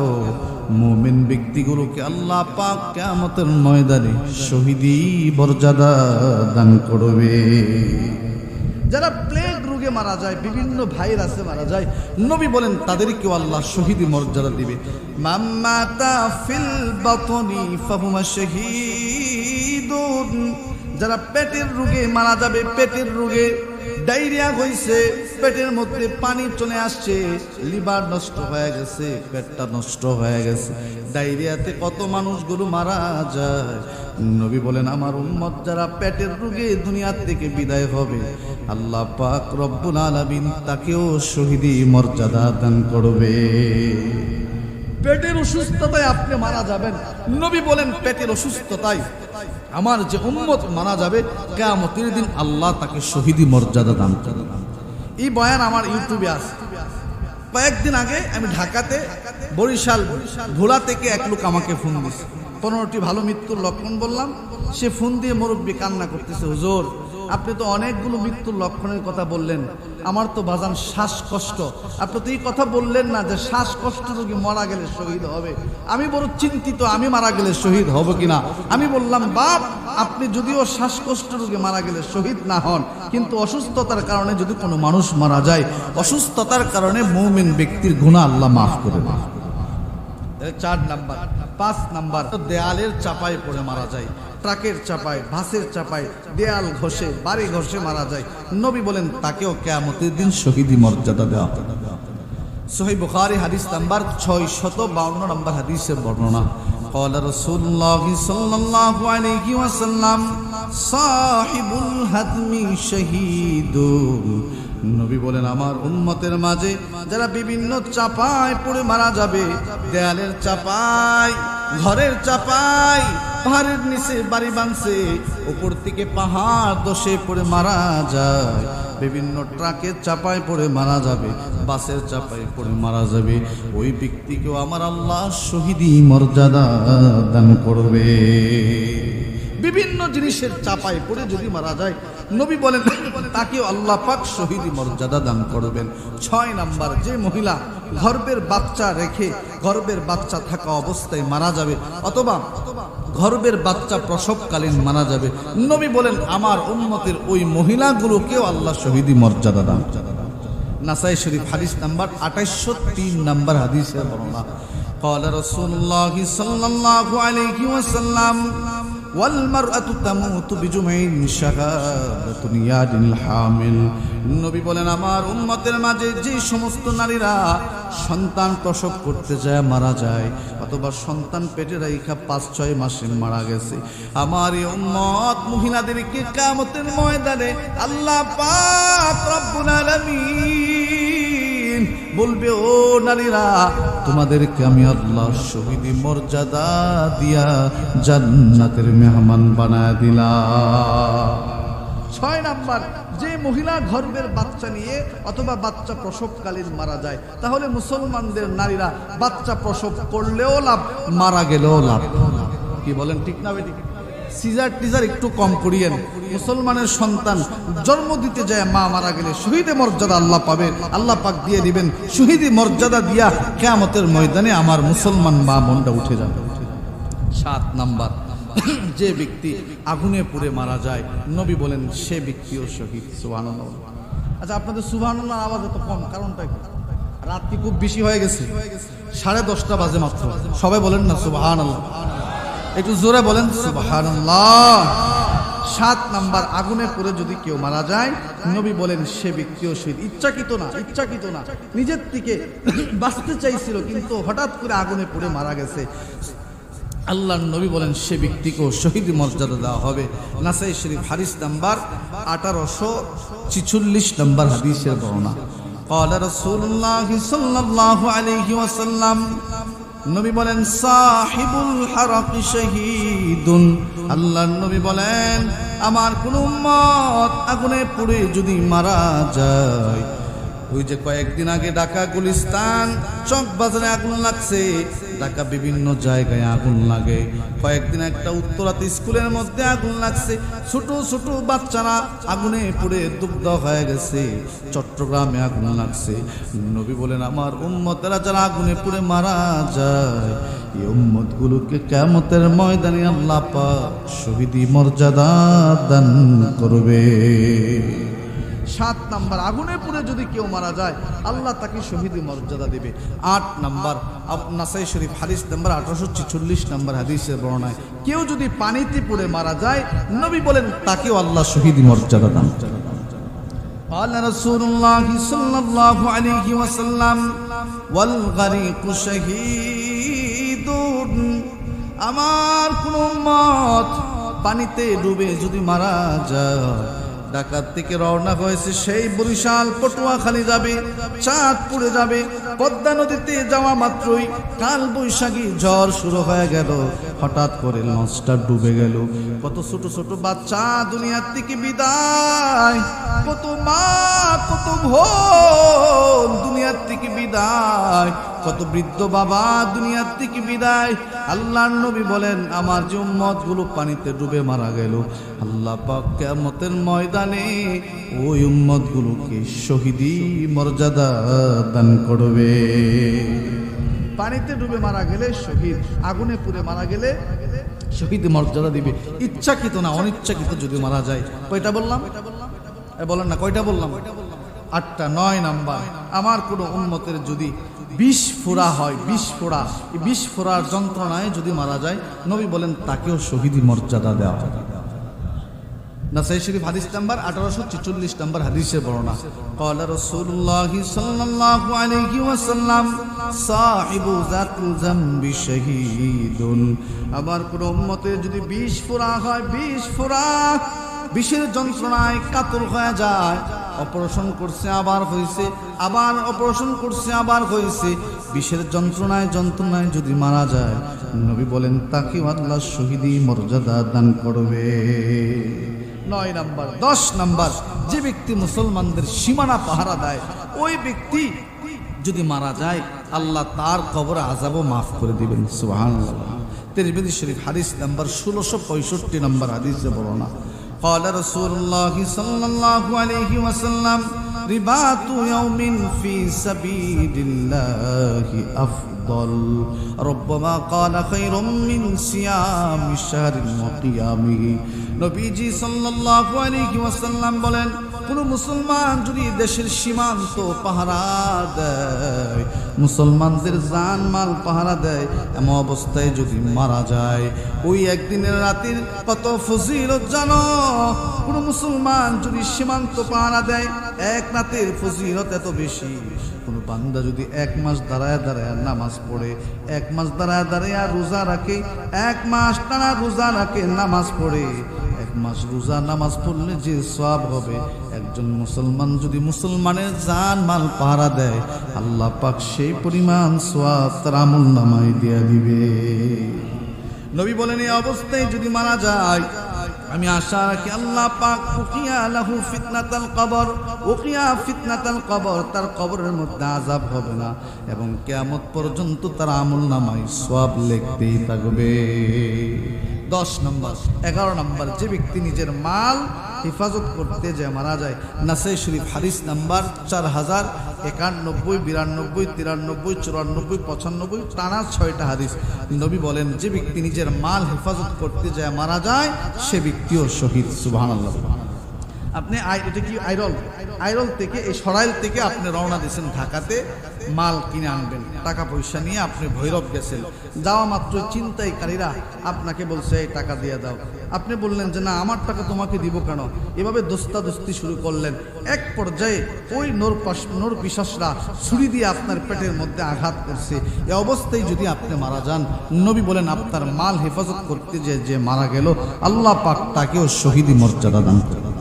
মুমিন ব্যক্তিগুলোকে আল্লাহ পাক কিয়ামতের ময়দানে শহীদি মর্যাদা দান করবে। যারা প্লেগ রোগে মারা যায়, বিভিন্ন ভাইরাসে মারা যায়, নবী বলেন তাদেরকেও আল্লাহ শহীদি মর্যাদা দিবে। মাম্মাতা ফিল বাতনি ফাহুমা শাহীদুন। যারা পেটের রোগে মারা যাবে, পেটের রোগে ডায়রিয়া হইছে, পেটের মধ্যে পানি চলে আসছে, লিভার নষ্ট হয়ে গেছে, পেটটা নষ্ট হয়ে গেছে, ডায়রিয়াতে কত মানুষগুলো মারা যায়। নবী বলেন আমার উম্মত যারা পেটের রোগে দুনিয়া থেকে বিদায় হবে, আল্লাহ পাক রব্বুল আলামিন তাকেও শহীদি মর্যাদা দান করবে। পেটের অসুস্থতায় আপনি মারা যাবেন, নবী বলেন পেটের অসুস্থতায় আমার যে উম্মত মারা যাবে, কিয়ামতের দিন আল্লাহ তাকে শহীদি মর্যাদা দান করবে। এই বয়ান আমার ইউটিউবে আছে। কয়েকদিন আগে আমি ঢাকাতে বরিশাল ভোলা থেকে এক লোক আমাকে ফোন দিয়েছে, 15টি ভালো মৃত্যুর লক্ষণ বললাম। সে ফোন দিয়ে মুরব্বি কান্না করতেছে, হুজুর আপনি তো অনেকগুলো মৃত্যুর লক্ষণের কথা বললেন, আমার তো বাজান শ্বাসকষ্ট, আপনি তো এই কথা বললেন না যে শ্বাসকষ্ট রোগী মারা গেলে শহীদ হবে। আমি বড় চিন্তিত, আমি মারা গেলে শহীদ হব কিনা। আমি বললাম বাপ, আপনি যদিও শ্বাসকষ্ট রোগী মারা গেলে শহীদ না হন, কিন্তু অসুস্থতার কারণে যদি কোনো মানুষ মারা যায়, অসুস্থতার কারণে মুমিন ব্যক্তির গুনাহ আল্লাহ মাফ করে দেন। 4 নাম্বার। 5 নাম্বার, দেয়ালের চাপায় পড়ে মারা যায়, ট্রাকের চাপায়, বাসের চাপায়, দেয়াল ঘষে, বাড়ি ঘষে মারা যায়, নবী বলেন তাকেও কিয়ামতের দিন শহীদি মর্যাদা দেওয়া হবে। সহিহ বুখারী হাদিস নাম্বার 652 নম্বর হাদিসের বর্ণনা। قال رسول الله صلى الله عليه وسلم সাহিবুল হাদমি শাহীদুন। নবী বলেন আমার উম্মতের মাঝে যারা বিভিন্ন চাপায় পড়ে মারা যাবে, দেয়ালের চাপায়, ঘরের চাপায়, পাহাড়ের নিচে বাড়ি বাঁধছে, উপর থেকে পাহাড় ধসে পড়ে মারা যায়, বিভিন্ন ট্রাকের চাপায় পড়ে মারা যাবে, বাসের চাপায় পড়ে মারা যাবে, ওই ব্যক্তিকেও আমার আল্লাহ শহীদি মর্যাদা দান করবে। বিভিন্ন জিনিসের চাপায় পড়ে যদি মারা যায়, নবী বলেন তাকেও আল্লাহ পাক শহীদি মর্যাদা দান করবেন। 6 নাম্বার, যে মহিলা গর্ভের বাচ্চা রেখে গর্ভের বাচ্চা থাকা অবস্থায় মারা যাবে, অথবা গর্ভের বাচ্চা প্রসবকালীন মারা যাবে, নবী বলেন আমার উম্মতের ওই মহিলাগুলোকেও আল্লাহ শহীদি মর্যাদা দান। নাসাই শরীফ হাদিস নাম্বার 2803 নাম্বার হাদিসের বর্ণনা। قال رسول الله صلى الله عليه وسلم والمرأة تموت بجمع شهادة يد الحامل। নবী বলেন আমার উম্মতের মাঝে যে সমস্ত নারীরা সন্তান প্রসব করতে যায় মারা যায়, অথবা সন্তান পেটে রাইখা 5-6 মাসে মারা গেছে, আমার এই উম্মত মহিলাদেরকে কিয়ামতের ময়দানে আল্লাহ পাক রব্বুল আলামিন বলবে ও নারীরা, তোমাদেরকে আমি আল্লাহ শহীদি মর্যাদা দিয়া জান্নাতের মেহমান বানায় দিলাম। 6 নাম্বার, যে মহিলা গর্ভের বাচ্চা নিয়ে অথবা বাচ্চা প্রসবকালীন মারা যায়, তাহলে মুসলমানদের নারীরা বাচ্চা প্রসব করলেও লাভ, মারা গেলেও লাভ। কি বলেন, ঠিক না বেটি? সিজার টিজার একটু কম করিয়েন। মুসলমানের সন্তান জন্ম দিতে যায় মা মারা গেলে শহীদ মর্যাদা আল্লাহ পাবে, আল্লাহ পাক দিয়ে দিবেন শহীদি মর্যাদা দিয়া কিয়ামতের ময়দানে আমার মুসলমান মা বোনটা উঠে যাবে। 7 নাম্বার, যে ব্যক্তি আগুনে পুড়ে মারা যায়, নবী বলেন সে ব্যক্তিও শহীদ। সুবহানাল্লাহ। আচ্ছা, আপনাদের সুবহানাল্লাহ আওয়াজ এত কম, কারণটা কি? রাত কি খুব বেশি হয়ে গেছে? 10:30 বাজে মাত্র। সবাই বলেন না সুবহানাল্লাহ, একটু জোরে বলেন সুবহানাল্লাহ। 7 নাম্বার, আগুনে পুড়ে যদি কেউ মারা যায়, নবী বলেন সে ব্যক্তিও শহীদ। ইচ্ছাকৃত না, নিজের থেকে বাঁচতে চাইছিল কিন্তু হঠাৎ করে আগুনে পুড়ে মারা গেছে, আল্লাহর নবী বলেন সে ব্যক্তিকেও শহীদ মর্যাদা দেওয়া হবে। নাসাই শরীফ হাদিস নাম্বার 1846 নম্বর হাদিসের বর্ণনা। قال رسول الله صلى الله عليه وسلم, নবী বলেন সাহিবুল হারাকি শাহীদুন। আল্লাহর নবী বলেন আমার কোন উম্মত আগুনে পুড়ে যদি মারা যায়, ওই যে কয়েকদিন আগে ঢাকা গুলিস্তান চক বাজারে আগুন লাগছে, ঢাকা বিভিন্ন জায়গায় আগুন লাগে, কয়েকদিন একটা উত্তরাত স্কুলের মধ্যে আগুন লাগছে, ছোট ছোট বাচ্চারা আগুনে পুড়ে দগ্ধ হয়ে গেছে, চট্টগ্রামে আগুন লাগছে। নবী বলেন আমার উম্মতেরা যারা আগুনে পুড়ে মারা যায়, এই উম্মতগুলোকে কিয়ামতের ময়দানে আল্লাহ পাক শহীদি মর্যাদা দান করবে। 7 নাম্বার, আগুনে পুড়ে যদি কেউ মারা যায় আল্লাহ তাকে শহীদ মর্যাদা দেবে। 8 নাম্বার, নাসাই শরীফ হাদিস নাম্বার 1846 নাম্বার হাদিসের বর্ণনায়, কেউ যদি পানিতে পুড়ে মারা যায় নবী বলেন তাকেও আল্লাহ শহীদ মর্যাদা দান করবেন। قال رسول الله صلى الله عليه وسلم والغريق شهيد। আমার কোন উম্মত পানিতে ডুবে যদি মারা যায়, ঢাকা থেকে রওনা হয়েছে, সেই বরিশাল পটুয়াখালী যাবে, চাঁদপুরে যাবে, পদ্মা নদীতে যাওয়া মাত্রই কাল বৈশাখী ঝড় শুরু হয়ে গেল, হঠাৎ করে লঞ্চটা ডুবে গেল, কত ছোট ছোট বাচ্চা দুনিয়ার থেকে বিদায়, কত মা কত বোন দুনিয়ার থেকে বিদায়, কত বৃদ্ধ বাবা দুনিয়ার থেকে বিদায়। আল্লাহর নবী বলেন আমার যে উম্মত গুলো পানিতে ডুবে মারা গেল, আল্লাহ পাক কিয়ামতের ময়দানে ওই উম্মত গুলোকে শহীদি মর্যাদা দান করবে। পানিতে ডুবে মারা গেলে শহীদ, আগুনে পুড়ে মারা গেলে শহীদ মর্যাদা দিবে। ইচ্ছাকৃত না অনিচ্ছাকৃত যদি মারা যায়, কয়টা বললাম? বলেন না কয়টা বললাম? 8টা। 9 নাম্বার, আমার কোন উম্মতের যদি বিষ ফোড়া হয়, বিষ ফোড়া, এই বিষ ফোড়ার যন্ত্রণায় যদি মারা যায় নবী বলেন তাকেও শহীদ মর্যাদা দেওয়া হবে। নাসাই শরীফ হাদিস নাম্বার 1846 নাম্বার হাদিসের বর্ণনা, قال رسول الله صلى الله عليه وسلم صاحب ذات الذنب شهيد। আমার কোন উম্মতের যদি বিষ ফোড়া হয়, বিষ ফোড়া, বিষের যন্ত্রণায় কাতর হয়ে যায়, অপারেশন করছে আবার হয়েছে, আবার অপারেশন করছে আবার হয়েছে, বিষের যন্ত্রণায় যদি মারা যায় নবী বলেন তাকে আল্লাহ শহীদি মর্যাদা দান করবে। 9 নাম্বার। 10 নাম্বার, যে ব্যক্তি মুসলমানদের সীমানা পাহারা দেয়, ওই ব্যক্তি যদি মারা যায় আল্লাহ তার কবর আযাবও মাফ করে দিবেন। সুবহানাল্লাহ। তিরমিজি শরীফ হাদিস নাম্বার 1665 নাম্বার হাদিসে বর্ণনা, قال رسول الله صلى الله عليه وسلم رباط يوم في سبيل الله أفضل ربما قال خير من صيام شهر وقيامه। নবীজি সাল্লাল্লাহু আলাইহি ওয়াসাল্লাম বলেন কোন মুসলমান যদি দেশের সীমান্ত পাহারা দেয়, মুসলমানদের জান মাল পাহারা দেয়, এমন অবস্থায় যদি মারা যায়, ওই একদিনের রাতের কত ফজিলত জানো? কোন মুসলমান যদি সীমান্ত পাহারা দেয়, এক রাতের ফজিলত এত বেশি। কোন বান্দা যদি 1 মাস দাঁড়ায় দাঁড়ায় নামাজ পড়ে, 1 মাস দাঁড়ায় দাঁড়ায় রোজা রাখে, 1 মাস টানা রোজা রাখে নামাজ পড়ে, 1 মাস রোজা নামাজ পড়লে যে সওয়াব হবে, একজন মুসলমান যদি মুসলমানের জান মাল পাহারা দেয় আল্লাহ পাক সেই পরিমাণ সওয়াব তার আমলনামায় দিয়ে দিবে। নবী বলেন এই অবস্থায় যদি মারা যায় আমি আশা রাখি আল্লাহ পাক উকিয়া লাহু ফিতনাতাল কবর, উকিয়া ফিতনাতাল কবর, তার কবরের মধ্যে আযাব হবে না এবং কিয়ামত পর্যন্ত তার আমলনামায় সওয়াব লিখতেই থাকবে। 10 নম্বর। 11 নম্বর, যে ব্যক্তি নিজের মাল হেফাজত করতে যে মারা যায়, নাসাই শরীফ হাদিস নাম্বার 4091, 92, 93, 94, 95 টানা 6টা হাদিস। নবী বলেন যে ব্যক্তি নিজের মাল হেফাজত করতে যায় মারা যায় সে ব্যক্তিও শহীদ। সুবহানাল্লাহ। আপনি এটা কি আইরল থেকে, এই সরাইল থেকে আপনি রওনা দিয়েছেন ঢাকাতে মাল কিনে আনবেন, টাকা পয়সা নিয়ে আপনি ভৈরব গেছেন, যাওয়া মাত্র ছিনতাইকারীরা আপনাকে বলছে এই টাকা দিয়ে দাও, আপনি বললেন যে না আমার টাকা তোমাকে দিব কেন, এভাবে দোস্তাদোস্তি শুরু করলেন। এক পর্যায়ে ওই নূর পিশাচরা ছুরি দিয়ে আপনার পেটের মধ্যে আঘাত করছে। এই অবস্থায় যদি আপনি মারা যান, নবী বলেন আপনার মাল হেফাজত করতে যে মারা গেল আল্লাহ পাক তাকেও শহীদি মর্যাদা দান করবেন।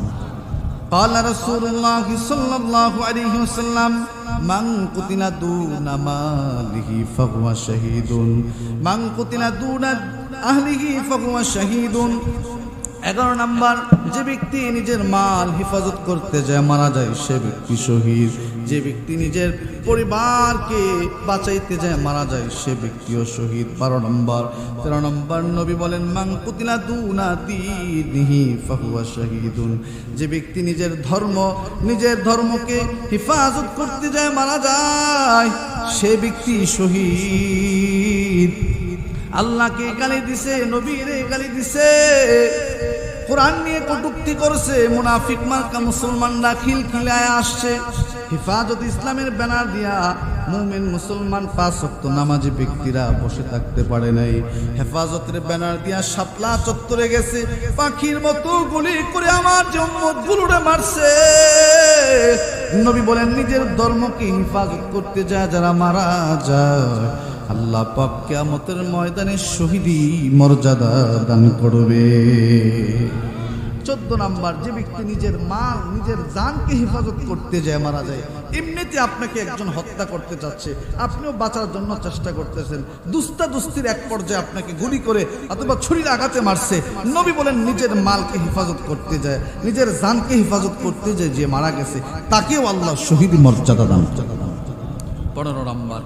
قال رسول الله صلى الله عليه وسلم من قتل دون ماله فهو شهيد من قتل دون أهله فهو شهيد। 11 নাম্বার, যে ব্যক্তি নিজের মাল হেফাজত করতে যায় মারা যায় সে ব্যক্তি শহীদ। যে ব্যক্তি নিজের পরিবারকে বাঁচাইতে যায় মারা যায় সে ব্যক্তিও শহীদ। 12 নম্বর। 13 নম্বর নবী বলেন মান কুতিলা দুনা দীনিহি ফাহুয়া শাহীদুন। যে ব্যক্তি নিজের ধর্মকে হেফাজত করতে যায় মারা যায় সে ব্যক্তি শহীদ। আল্লাহকে গালি দিছে, নবীরে গালি দিছে, কোরআন নিয়ে কটূক্তি করছে, মুনাফিক মার্কা মুসলমানরা খিলখিলায় আসছে। হেফাজত ইসলামের ব্যানার দিয়া মুমিন মুসলমান 5 ওয়াক্ত নামাজি ব্যক্তিরা বসে থাকতে পারে নাই। হেফাজতের ব্যানার দিয়া শাপলা চত্বরে গেছে, পাখির মতো গুলি করে আমার উম্মতগুলোরে মারছে। নবী বলেন নিজের ধর্মকে হেফাজত করতে যায় যারা মারা যায় আল্লাহ পাক কিয়ামতের ময়দানে শহীদি মর্যাদা দান করবে। 14 নাম্বার, যে ব্যক্তি নিজের মাল নিজের জানকে হেফাজত করতে যায় মারা যায়। এমনিতে আপনাকে একজন হত্যা করতে চাচ্ছে, আপনিও বাঁচার জন্য চেষ্টা করতেছেন, দুস্তাদুস্তির এক পর্যায়ে আপনাকে গুলি করে অথবা ছুরির আঘাতে মারছে। নবী বলেন নিজের মালকে হেফাজত করতে যায়, নিজের জানকে হেফাজত করতে যায় যে মারা গেছে তাকেও আল্লাহ শহীদ মর্যাদা দান করবে। 15 নাম্বার,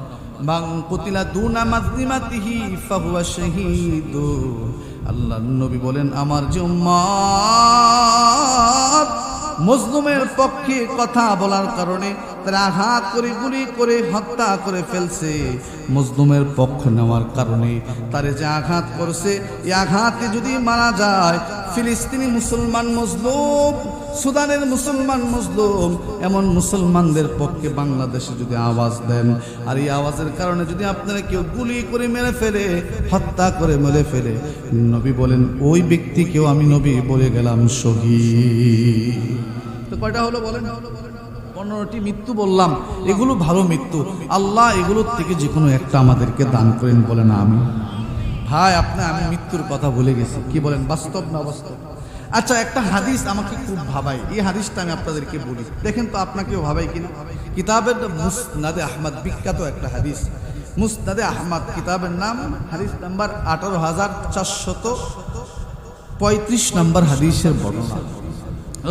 মান কুতিলা দুনা মাজলিমাতিহি ফাহুয়া শাহীদু। আল্লাহর নবী বলেন আমার যে উম্মত মজলুমের পক্ষে কথা বলার কারণে তারা আঘাত করে গুলি করে হত্যা করে ফেলছে, মজলুমের পক্ষ নেওয়ার কারণে তারে যে আঘাত করছে এই আঘাতে যদি মারা যায়, ফিলিস্তিনি মুসলমান মজলুম, সুদানের মুসলমান মজলুম, এমন মুসলমানদের পক্ষে বাংলাদেশে যদি আওয়াজ দেন আর এই আওয়াজের কারণে যদি আপনারা কেউ গুলি করে মেরে ফেলে, হত্যা করে মেরে ফেলে, নবী বলেন ওই ব্যক্তিকেও আমি নবী বলে গেলাম শহীদ। তো কয়টা হলো বলেন? 15টি মৃত্যু বললাম, এগুলো ভালো মৃত্যু। আল্লাহ এগুলোর থেকে যে কোনো একটা আমাদেরকে দান করেন বলেন আমি। ভাই আমি মৃত্যুর কথা ভুলে গেছি, কি বলেন, বাস্তব না অবাস্তব? আচ্ছা, একটা হাদিস আমাকে খুব ভাবাই, এই হাদিসটা আমি আপনাদেরকে বলি, দেখেন তো আপনাকেও ভাবাই কিনা। কিতাবের মুসনাদে আহমদ, বিখ্যাত একটা হাদিস, মুসনাদে আহমদ কিতাবের নাম, হাদিস নাম্বার 18435 নম্বর হাদিসের বর্ণনা।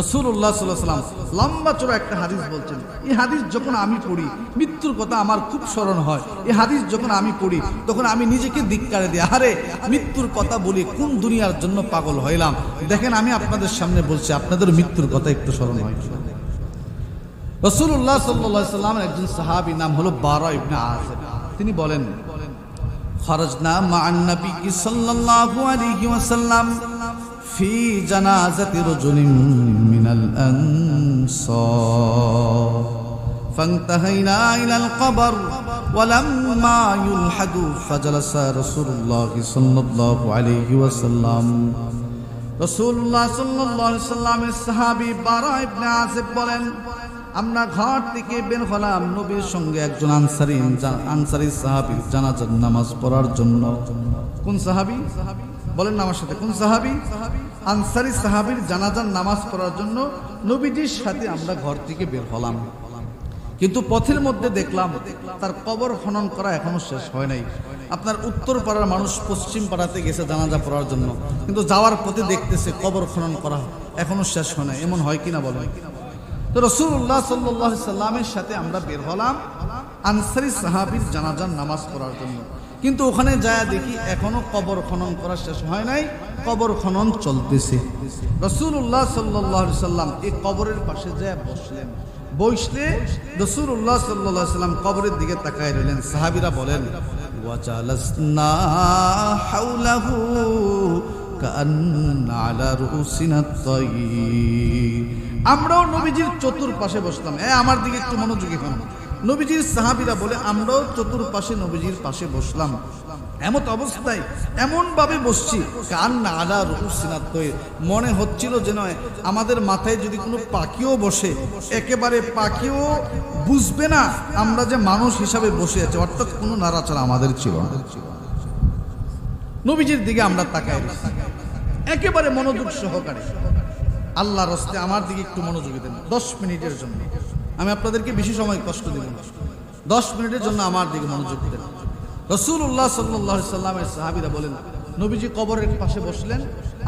রাসূলুল্লাহ সাল্লাল্লাহু আলাইহি ওয়াসাল্লাম লম্বা চড়া একটা হাদিস বলছেন। এই হাদিস যখন আমি পড়ি মৃত্যুর কথা আমার খুব স্মরণ হয়। এই হাদিস যখন আমি পড়ি তখন আমি নিজেকে ধিক্কারে দিই, আরে মৃত্যুর কথা বলি কোন দুনিয়ার জন্য পাগল হইলাম। দেখেন আমি আপনাদের সামনে বলছি, আপনাদের মৃত্যুর কথা একটু স্মরণ হয়। রাসূলুল্লাহ সাল্লাল্লাহু আলাইহি ওয়াসাল্লামের একজন সাহাবী নাম হলো বারা ইবনে আযিব। তিনি বলেন খরজনা মা'আন নবী সাল্লাল্লাহু আলাইহি ওয়াসাল্লাম ফি জানাজাতি রাজুলিন মিনাল আনসার ফান্তাহাইনা ইলাল কবর ওয়ালাম্মা ইউলহাদু ফাজালাসা রাসূলুল্লাহ সাল্লাল্লাহু আলাইহি ওয়াসাল্লাম। রাসূলুল্লাহ সাল্লাল্লাহু আলাইহি ওয়াসাল্লামের সাহাবী বারা ইবনে আযিব বলেন আমরা ঘর থেকে বের হলাম নবীর সঙ্গে একজন আনসারী সাহাবীর জানাজার নামাজ পড়ার জন্য। কোন সাহাবী বলেন না আমার সাথে, কোন সাহাবী? আনসারী সাহাবীর জানাজার নামাজ পড়ার জন্য নবীজির সাথে আমরা ঘর থেকে বের হলাম। কিন্তু পথের মধ্যে দেখলাম তার কবর খনন করা এখনো শেষ হয় নাই। আপনার উত্তর পাড়ার মানুষ পশ্চিম পাড়াতে গেছে জানাজা পড়ার জন্য, কিন্তু যাওয়ার পথে দেখতেছে কবর খনন করা এখনো শেষ হয় নাই। এমন হয় কিনা বলেন? তো রাসূলুল্লাহ সাল্লাল্লাহু আলাইহি সাল্লামের সাথে আমরা বের হলাম আনসারী সাহাবীর জানাজার নামাজ পড়ার জন্য, কিন্তু ওখানে যায় দেখি এখনো কবর খনন করা শেষ হয় নাই, কবর খনন চলতেছে। রাসূলুল্লাহ সাল্লাল্লাহু আলাইহি সাল্লাম এই কবরের পাশে যায় বসলেন। বসলে রাসূলুল্লাহ সাল্লাল্লাহু আলাইহি সাল্লাম কবরের দিকে তাকায় রইলেন। সাহাবীরা বলেন ওয়াজালাসনা হাওলাহু কাআন্না আলা রুসিনা তাইর। আমরাও নবীজির চতুর্পাশে বসলাম। আমার দিকে একটু মনোযোগী হন। নবীজির সাহাবীরা বলে আমরাও চতুর্পাশে নবীজির পাশে বসলাম। এমত অবস্থায় এমন ভাবে বসছি কান্না আলা রুসিনা তাইর, মনে হচ্ছিল যেন আমাদের মাথায় যদি কোনো পাখিও বসে একেবারে পাখিও বুঝবে না আমরা যে মানুষ হিসাবে বসে আছি, অর্থাৎ কোনো নাড়াচাড়া আমাদের ছিল না। নবীজির দিকে আমরা তাকাই একেবারে মনোযোগ সহকারে। আল্লাহর রাস্তে আমার দিকে একটু মনোযোগী দেন 10 মিনিটের জন্য। আমি আপনাদেরকে বেশি সময় কষ্ট দেব না, 10 মিনিটের জন্য আমার দিকে মনোযোগ দেন। রাসূলুল্লাহ সাল্লাল্লাহু আলাইহি সাল্লামের সাহাবীরা বলেন নবীজি কবরের পাশে বসলেন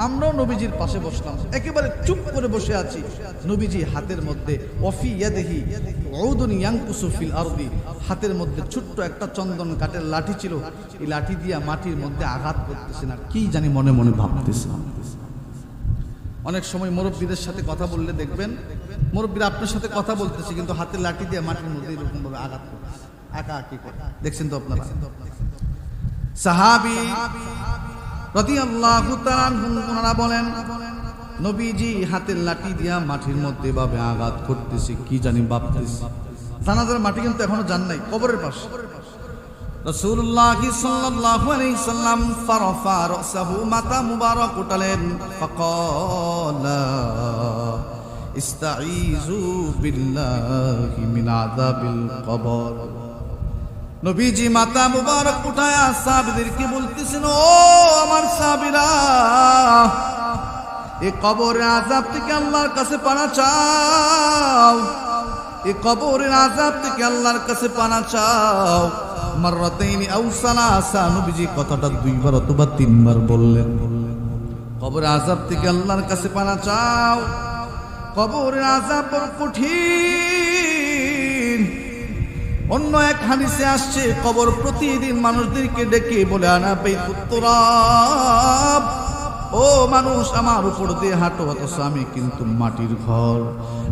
আমরাও নবীজির পাশে বসলাম, একেবারে চুপ করে বসে আছি। নবীজি হাতের মধ্যে ওয়াফি ইয়াদিহি উদুন ইয়ানকুসু ফিল আরদি, হাতের মধ্যে ছোট্ট একটা চন্দন কাঠের লাঠি ছিল। এই লাঠি দিয়া মাটির মধ্যে আঘাত করতেছে না, কি জানি মনে মনে ভাবতেছে। অনেক সময় মুরব্বীদের সাথে কথা বললে দেখবেন, মুরব্বীরা আপনার সাথে কথা বলতেছে কিন্তু হাতের লাঠি দিয়ে মাটির মধ্যে এরকম ভাবে আঘাত করতেছে, একাকি করে। দেখছেন তো আপনারা? সাহাবী রাদিয়াল্লাহু তাআলা আনহুরা বলেন, নবীজি হাতের লাঠি দিয়া মাটির মধ্যে ভাবে আঘাত করতেছে, কি জানি ভাবতেছে। জানাজার মাটি কিন্তু এখনো যান নাই, কবরের পাশে। রাসূলুল্লাহ সাল্লাল্লাহু আলাইহি সাল্লাম ফারাফা রাসাহু, মাথা মুবারক উঠালেন, ফাকালা ইস্তাঈযু বিল্লাহি মিন আযাবিল কবর। নবীজি মাথা মুবারক উঠায়া সাহাবীদেরকে বলতেছেন, ও আমার সাহাবীরা, এই কবরের আযাব থেকে আল্লাহর কাছে পানা চাও, এই কবরের আযাব থেকে আল্লাহর কাছে পানা চাও। মাররাতাইনি আও সালাসা, নবীজি কথাটা 2 বার অথবা 3 বার বললেন। কবরের আযাব থেকে আল্লাহর কাছে পানা চাও। কবরের আযাব বড় কঠিন। অন্য এক হাদিসে আসছে, কবর প্রতিদিন মানুষদেরকে ডেকে বলে, আনা বাইতুত তুরাব, ও মানুষ আমার উপর দিয়ে হাঁটো, অথচ আমি কিন্তু মাটির ঘর।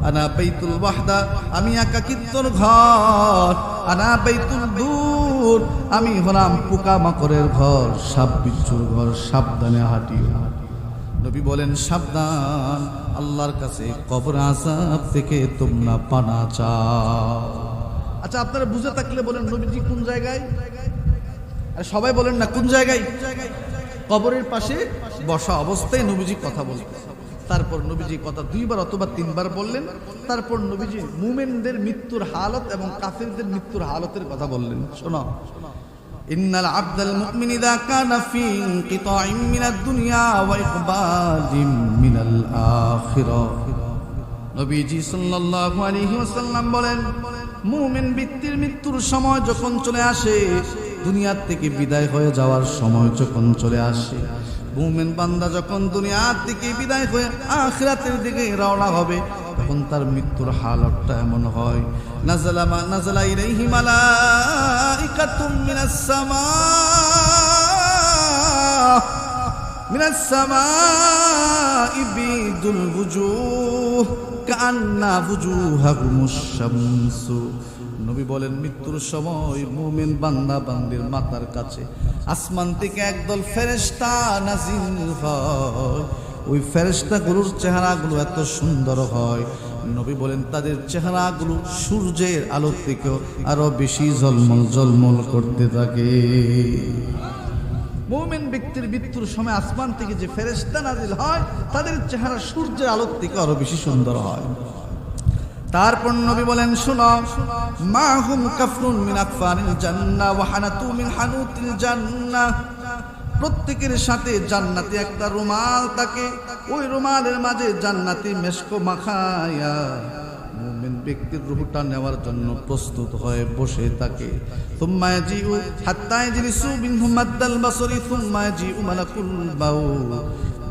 আনা বাইতুল ওয়াহদা, আমি একাকিত্বর ঘর। আনা বাইতুল দূর, আমি হলাম পোকামাকড়ের ঘর, সাপ বিচ্ছুর ঘর, সাবধানে হাঁটিও। নবী বলেন, সাবধান, আল্লাহর কাছে কবর আযাব থেকে তোমরা পানা চাও। আচ্ছা, আপনারা বুঝে থাকলে বলেন নবীজি কোন জায়গায়? আর সবাই বলেন না কোন জায়গায়? কবরের পাশে বসা অবস্থায় নবীজি কথা বলতেন। তারপর নবীজি কথা 2 বার অথবা 3 বার বললেন। তারপর নবীজি মুমিনদের মৃত্যুর হালত এবং কাফিরদের মৃত্যুর হালতের কথা বললেন। শোনো, ইন্নাল আবদাল মুমিন ইযা কানা ফি ইনকিতাইম মিনাদ দুনিয়া ওয়া ইকবালিম মিনাল আখিরাহ। নবীজি সাল্লাল্লাহু আলাইহি ওয়াসাল্লাম বলেন, মুমিন ব্যক্তির মৃত্যুর সময় যখন চলে আসে, দুনিয়ার থেকে বিদায় হয়ে যাওয়ার সময় যখন চলে আসে, মুমিন বান্দা যখন দুনিয়ার থেকে বিদায় হয়ে আখিরাতের দিকে রওনা হবে, তখন তার মৃত্যুর হালতটা এমন হয়, নাযালা ইলাইহি মালাইকাতুম মিনাস সামাই বিদুল বুজুহ কান্না বুজুহাকুমুশ শামসু। নবী বলেন, মৃত্যুর সময় মুমিন বান্দা বান্দির মাথার কাছে আসমান থেকে একদল ফেরেশতা নাজিল হয়। ওই ফেরেশতাগুলোর চেহারাগুলো এত সুন্দর হয়, নবী বলেন তাদের চেহারাগুলো সূর্যের আলো থেকেও আরো বেশি ঝলমল ঝলমল করতে থাকে। মুমিন ব্যক্তির মৃত্যুর সময় আসমান থেকে যে ফেরেশতা নাজিল হয়, তাদের চেহারা সূর্যের আলোর থেকে আরো বেশি সুন্দর হয়। তারপর নবী বলেন, শুনো, মাহুম কাফরুন মিন আকফারিল জান্নাহ ওয়া হানাতু মিন হানুতিল জান্নাহ। প্রত্যেকের সাথে জান্নাতে একটা রুমাল থাকে, ওই রুমালের মাঝে জান্নাতি মেশক মাখায়া মুমিন ব্যক্তির রূহটা নেওয়ার জন্য প্রস্তুত হয়ে বসে থাকে। সুম্মা ইয়াজিউ হাত্তা ইয়াজলিসু বিনহুম মাদ্দাল বাসরি সুম্মা ইয়াজিউ মালাকুল মাউত।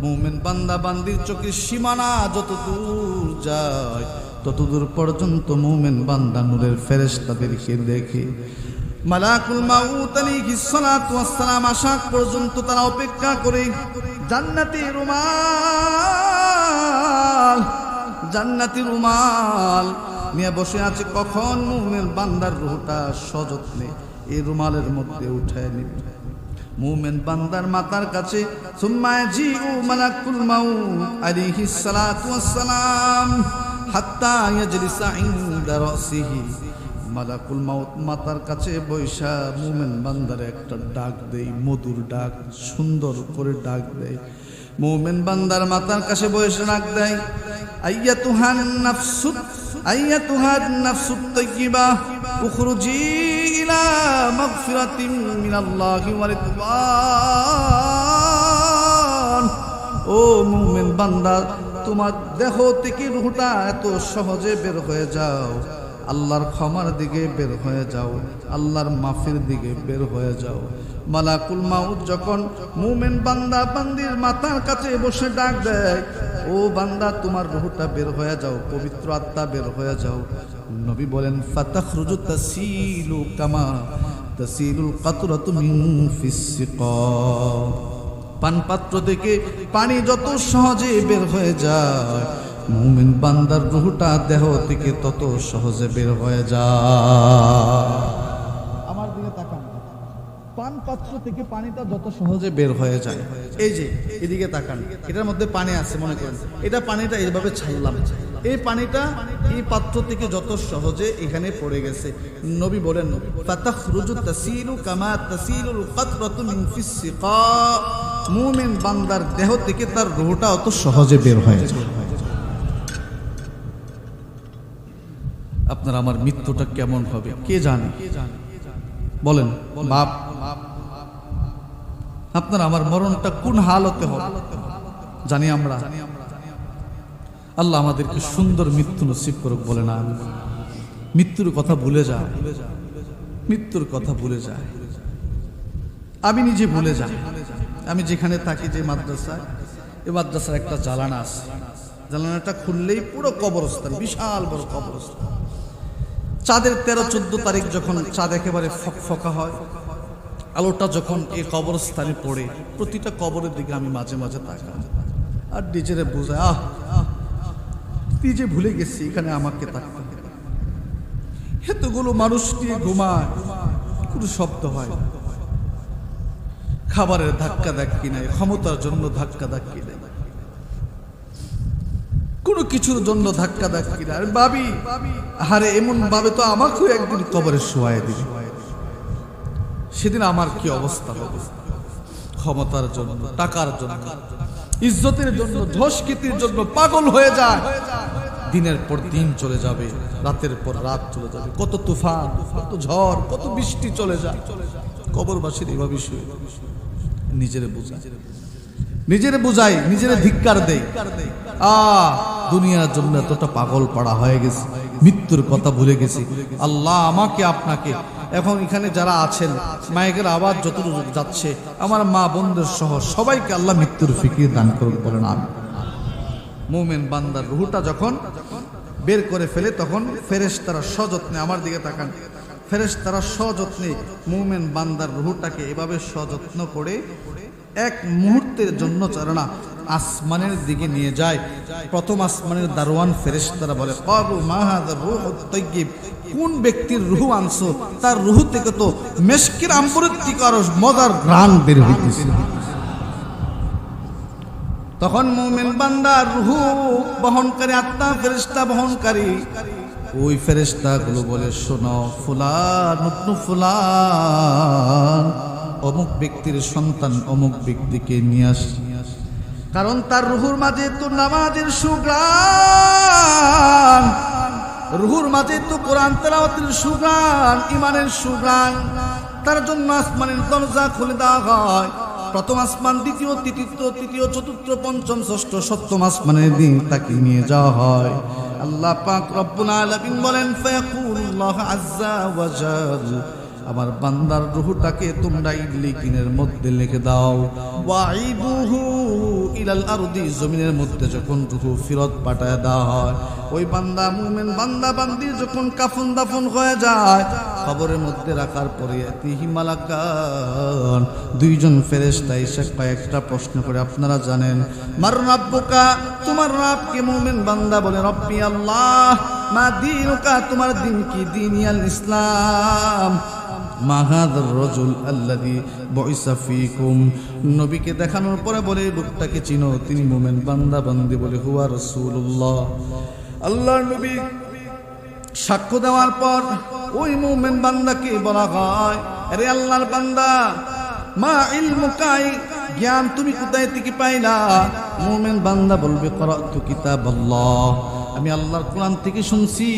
মুমিন বান্দা বান্দির চোখের সীমানা যত দূর যায়, ততদূর পর্যন্ত মুমিন বান্দা নূরের ফেরেশতাদেরকে দেখে। মালাকুল মাউত আলাইহিস সালাতু ওয়াস সালাম আসা পর্যন্ত তারা অপেক্ষা করে। জান্নাতি রুমাল নিয়ে বসে আছে, কখন মুমিন বান্দার রূহটা সযত্নে এই রুমালের মধ্যে উঠায় নেবে। মুমিন বান্দার মাথার কাছে সুম্মা ইয়াজিউ মালাকুল মাউত আলাইহিস সালাতু ওয়াস সালাম হাত্তা ইয়াজলিসা ইনদা রাসিহি। মালাকুল মাউত মাথার কাছে বৈশা মুমিন বান্দার একটা ডাক দেয়, মধুর ডাক, সুন্দর করে ডাক দেয়। মুমিন বান্দার মাথার কাছে বৈশা ডাক দেয়, আইয়াতুহান নাফসুত তাইয়্যিবা উখরুজি ইলা মাগফিরাতিন মিনাল্লাহি ওয়া রিদওয়ান। ও মুমিন বান্দা, তোমার দেহ থেকে রূহটা এত সহজে বের হয়ে যাও, আল্লাহর ক্ষমার দিকে বের হয়ে যাও, আল্লাহর মাফির দিকে বের হয়ে যাও। মালাকুল মাউত যখন মুমিন বান্দা বান্দির মাথার কাছে বসে ডাক দেয়, ও বান্দা তোমার রূহটা বের হয়ে যাও, পবিত্র আত্মা বের হয়ে যাও। নবী বলেন ফাতাখরুজু তাসিলু কামা তাসিলুল কাতরাতু মিন ফিস সিকা। পানপাত্র থেকে পানি যত সহজে বের হয়ে যায়, মুমিন বান্দার রূহটা দেহ থেকে তত সহজে বের হয়ে যায়। আমার দিকে তাকান, পানপাত্র থেকে পানিটা যত সহজে বের হয়ে যায়, এই যে এদিকে তাকান, এটার মধ্যে পানি আছে মনে করেন, এটা পানিটা এইভাবে ছাড়লাম, এই পানিটা এই পাত্র থেকে যত সহজে এখানে পড়ে গেছে। নবী বলেন ফাতাখরুজু তাসিলু কামা তাসিলুল কাতরাতু মিন ফিস সিকা। মুমিন বান্দার দেহ থেকে তার রূহটা অত সহজে বের হয়ে যায়। আপনার আমার মৃত্যুটা কেমন হবে কে জানে? বলেন বাপ, আপনার আমার মরণটা কোন হালতে হবে জানি আমরা। আল্লাহ আমাদেরকে সুন্দর মৃত্যু নসিব করুক। বলে না মৃত্যুর কথা ভুলে যায়, মৃত্যুর কথা ভুলে যায়। আমি নিজে ভুলে যাই। আমি যেখানে থাকি, যে মাদ্রাসায়, এই মাদ্রাসার একটা জানালা আছে, জানালাটা খুললেই পুরো কবরস্থান, বিশাল বড় কবরস্থান। চাঁদের 13-14 তারিখ যখন চাঁদ একেবারে ফকফকা হয়, আলোটা যখন এই কবরস্থানে পড়ে, প্রতিটা কবরের দিকে আমি মাঝে মাঝে তাকাই আর নিজেরে বোঝাই, নিজে ভুলে গেছি এখানে আমাকে তাকাতে। এতগুলো মানুষ নিয়ে ঘুমায়, কোনো শব্দ হয় না, খাবারের ধাক্কা ধাক্কি নাই, ক্ষমতার জন্য ধাক্কা ধাক্কি নাই, কোনো কিছুর জন্য ধাক্কা ধাক্কি নাই। আর ভাবি আরে এমন ভাবে তো আমাকেও একদিন কবরে শোয়ায় দিবে, সেদিন আমার কি অবস্থা হবে? ক্ষমতার জন্য, টাকার জন্য, ইজ্জতের জন্য, ধসকৃতির জন্য পাগল হয়ে যায়। দিনের পর দিন চলে যাবে, রাতের পর রাত চলে যাবে, কত তুফান, কত ঝড়, কত বৃষ্টি চলে যায়। কবরবাসীর এভাবে শুয়ে নিজেরে বুঝায়, নিজেরে বুঝাই, নিজেরে ধিক্কার দেই। দুনিয়ার জন্য এতটা পাগল পাড়া হয়ে গেছে, মৃত্যুর কথা ভুলে গেছি। আল্লাহ আমাকে আপনাকে, এখন এখানে যারা আছেন, মাইকের আওয়াজ যতটুকু যাচ্ছে, আমার মা বোনদের সহ সবাইকে আল্লাহ মৃত্যুর ফিকির দান করুন। বলেন আমিন। মুমিন বান্দার রূহটা যখন বের করে ফেলে, তখন ফেরেশতারা সযত্নে, আমার দিকে তাকান, ফেরেশতারা সযত্নে মুমিন বান্দার রূহটাকে এভাবে সযত্ন করে এক মুহূর্তের জন্য চারণা আসমানের দিকে নিয়ে যায়। প্রথম আসমানের দারওয়ান ফেরেশতারা বলে, ক্বালু মা হাযা রূহুত তাইয়্যিব, কোন ব্যক্তির রূহ আনছো, তার রূহ থেকে তো মিশকের আম্বরের থেকে আরো মজার ঘ্রাণ বের হইতেছে। তখন মুমিন বান্দার রূহ বহনকারী আত্মা, ফেরেশতা বহনকারী ওই ফেরেশতাগুলো বলে, শোনো ফুলান ইবনু ফুলান, অমুক ব্যক্তির সন্তান অমুক ব্যক্তিকে নিয়ে আস, কারণ তার রুহুর মাঝে তো নামাজের সুগ্রাণ, রুহুর মাঝে তো কোরআন তেলাওয়াতের সুগ্রাণ, ইমানের সুগ্রাণ। তার জন্য আসমানের দরজা খুলে দেওয়া হয়। প্রথম আসমান, দ্বিতীয়, তৃতীয়, চতুর্থ, পঞ্চম, ষষ্ঠ, সপ্তম আসমানের দিন তাকে নিয়ে যাওয়া হয়। আল্লাহ পাক রব্বুল আলামিন বলেন, ফায়াকুলুল্লাহু আযজা ওয়া জাল, আমার বান্দার রূহটাকে তোমরা ইল্লিকিনের মধ্যে লিখে দাও। ওয়াইদুহু ইলাল আরদি, জমিনের মধ্যে যখন রূহ ফিরত পাঠায় দেওয়া হয়, ওই বান্দা মুমিন বান্দা বান্দি যখন কাফন দাফন হয়ে যায়, কবরের মধ্যে রাখার পরে তিহি মালাকান, দুইজন ফেরেশতা এসে কয়েকটা প্রশ্ন করে, আপনারা জানেন, মার রাব্বুকা, তোমার রব কে? মুমিন বান্দা বলে, রব্বি আল্লাহ। মা দীনুকা, তোমার দিন কি? দীনিয়াল ইসলাম। মা হাযার রাজুল আল্লাযী বুইসা ফীকুম, নবীকে দেখানোর পরে বলে, লোকটাকে চিনো? তিনি মুমিন বান্দা বান্দি বলে, হুয়া রাসূলুল্লাহ। আল্লাহর নবী সাক্ষ্য দেওয়ার পর ওই মুমিন বান্দাকে বলা হয়, আরে আল্লাহর বান্দা, মা ইলমুকা, জ্ঞান তুমি কোথায় থেকে পাইলা? মুমিন বান্দা বলবে, করাতু কিতাবাল্লাহ, আমি আল্লাহর কোরআন থেকে শুনছি।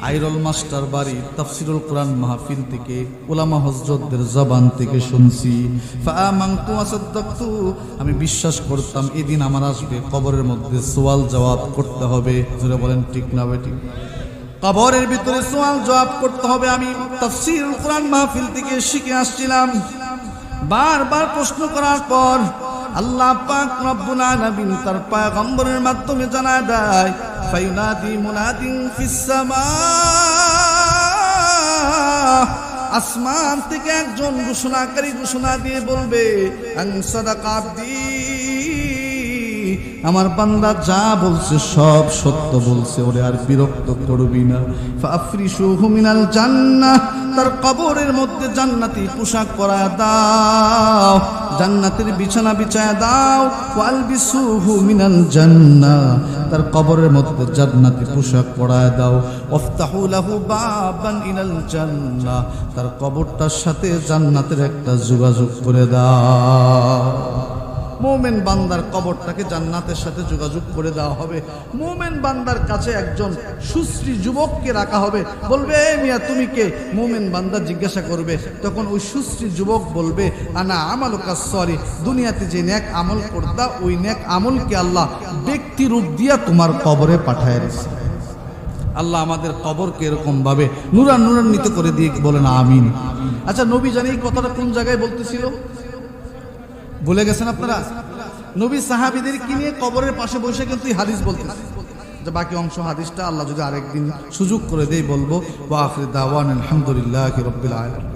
আইরল মাস্টার বাড়ি তাফসিরুল কোরআন মাহফিল থেকে, উলামা হযরতদের জবান থেকে শুনছি। ফাআমানতু ওয়া সাদ্দাকতু, আমি বিশ্বাস করতাম এদিন আমার আসবে, কবরের মধ্যে সওয়াল জবাব করতে হবে। জোরে বলেন ঠিক না বেঠিক? কবরের ভিতরে সওয়াল জবাব করতে হবে। আমি তাফসীরুল কোরআন মাহফিল থেকে শিখে আসছিলাম, বারবার প্রশ্ন করার পর আল্লাহ পাক রব্বুল আলামিন তার পয়গম্বরের মাধ্যমে জানায় দেয়, ফায়ুনাদি মুনাদিন ফিস সামা, আসমান থেকে একজন ঘোষণাকারী ঘোষণা দিয়ে বলবে, আন সাদাকা আবদি, আমার বান্দা যা বলছে সব সত্য বলছে, ওরে আর বিরক্ত করবি না। ফাফরিশুহু মিনাল জান্নাহ, তার কবরের মধ্যে জান্নাতি পোশাক পরায় দাও, জান্নাতের বিছানা বিছায় দাও। ওয়ালবিসুহু মিনাল জান্নাহ, তার কবরের মধ্যে জান্নাতি পোশাক পরায় দাও। ওয়াফতাহু লাহু বাবান ইলাল জান্নাহ, তার কবরটার সাথে জান্নাতের একটা যোগাযোগ করে দাও। মুমিন বান্দার কবরটাকে জান্নাতের সাথে যোগাযোগ করে দেওয়া হবে। মুমিন বান্দার কাছে একজন সুশ্রী যুবককে রাখা হবে, বলবে, এ মিয়া তুমি কে? মুমিন বান্দা জিজ্ঞাসা করবে, তখন ওই সুশ্রী যুবক বলবে, আনা আমালুকা সলিহ, দুনিয়াতে যে নেক আমল করতা ওই নেক আমলকে আল্লাহ ব্যক্তি রূপ দিয়া তোমার কবরে পাঠায় দিয়েছে। আল্লাহ আমাদের কবরকে এরকম ভাবে নূরান্বিত করে দিয়ে বলেন আমিন। আচ্ছা, নবী জানি এই কথাটা কোন জায়গায় বলতেছিল? ভুলে গেছেন আপনারা? নবী সাহাবীদের কি নিয়ে কবরের পাশে বসে কিন্তু হাদিস বলতেন। যে বাকি অংশ হাদিসটা আল্লাহ যদি আরেকদিন সুযোগ করে দেয় বলবো। ওয়া আখিরু দাওয়ানা আলহামদুলিল্লাহি রাব্বিল আলামিন।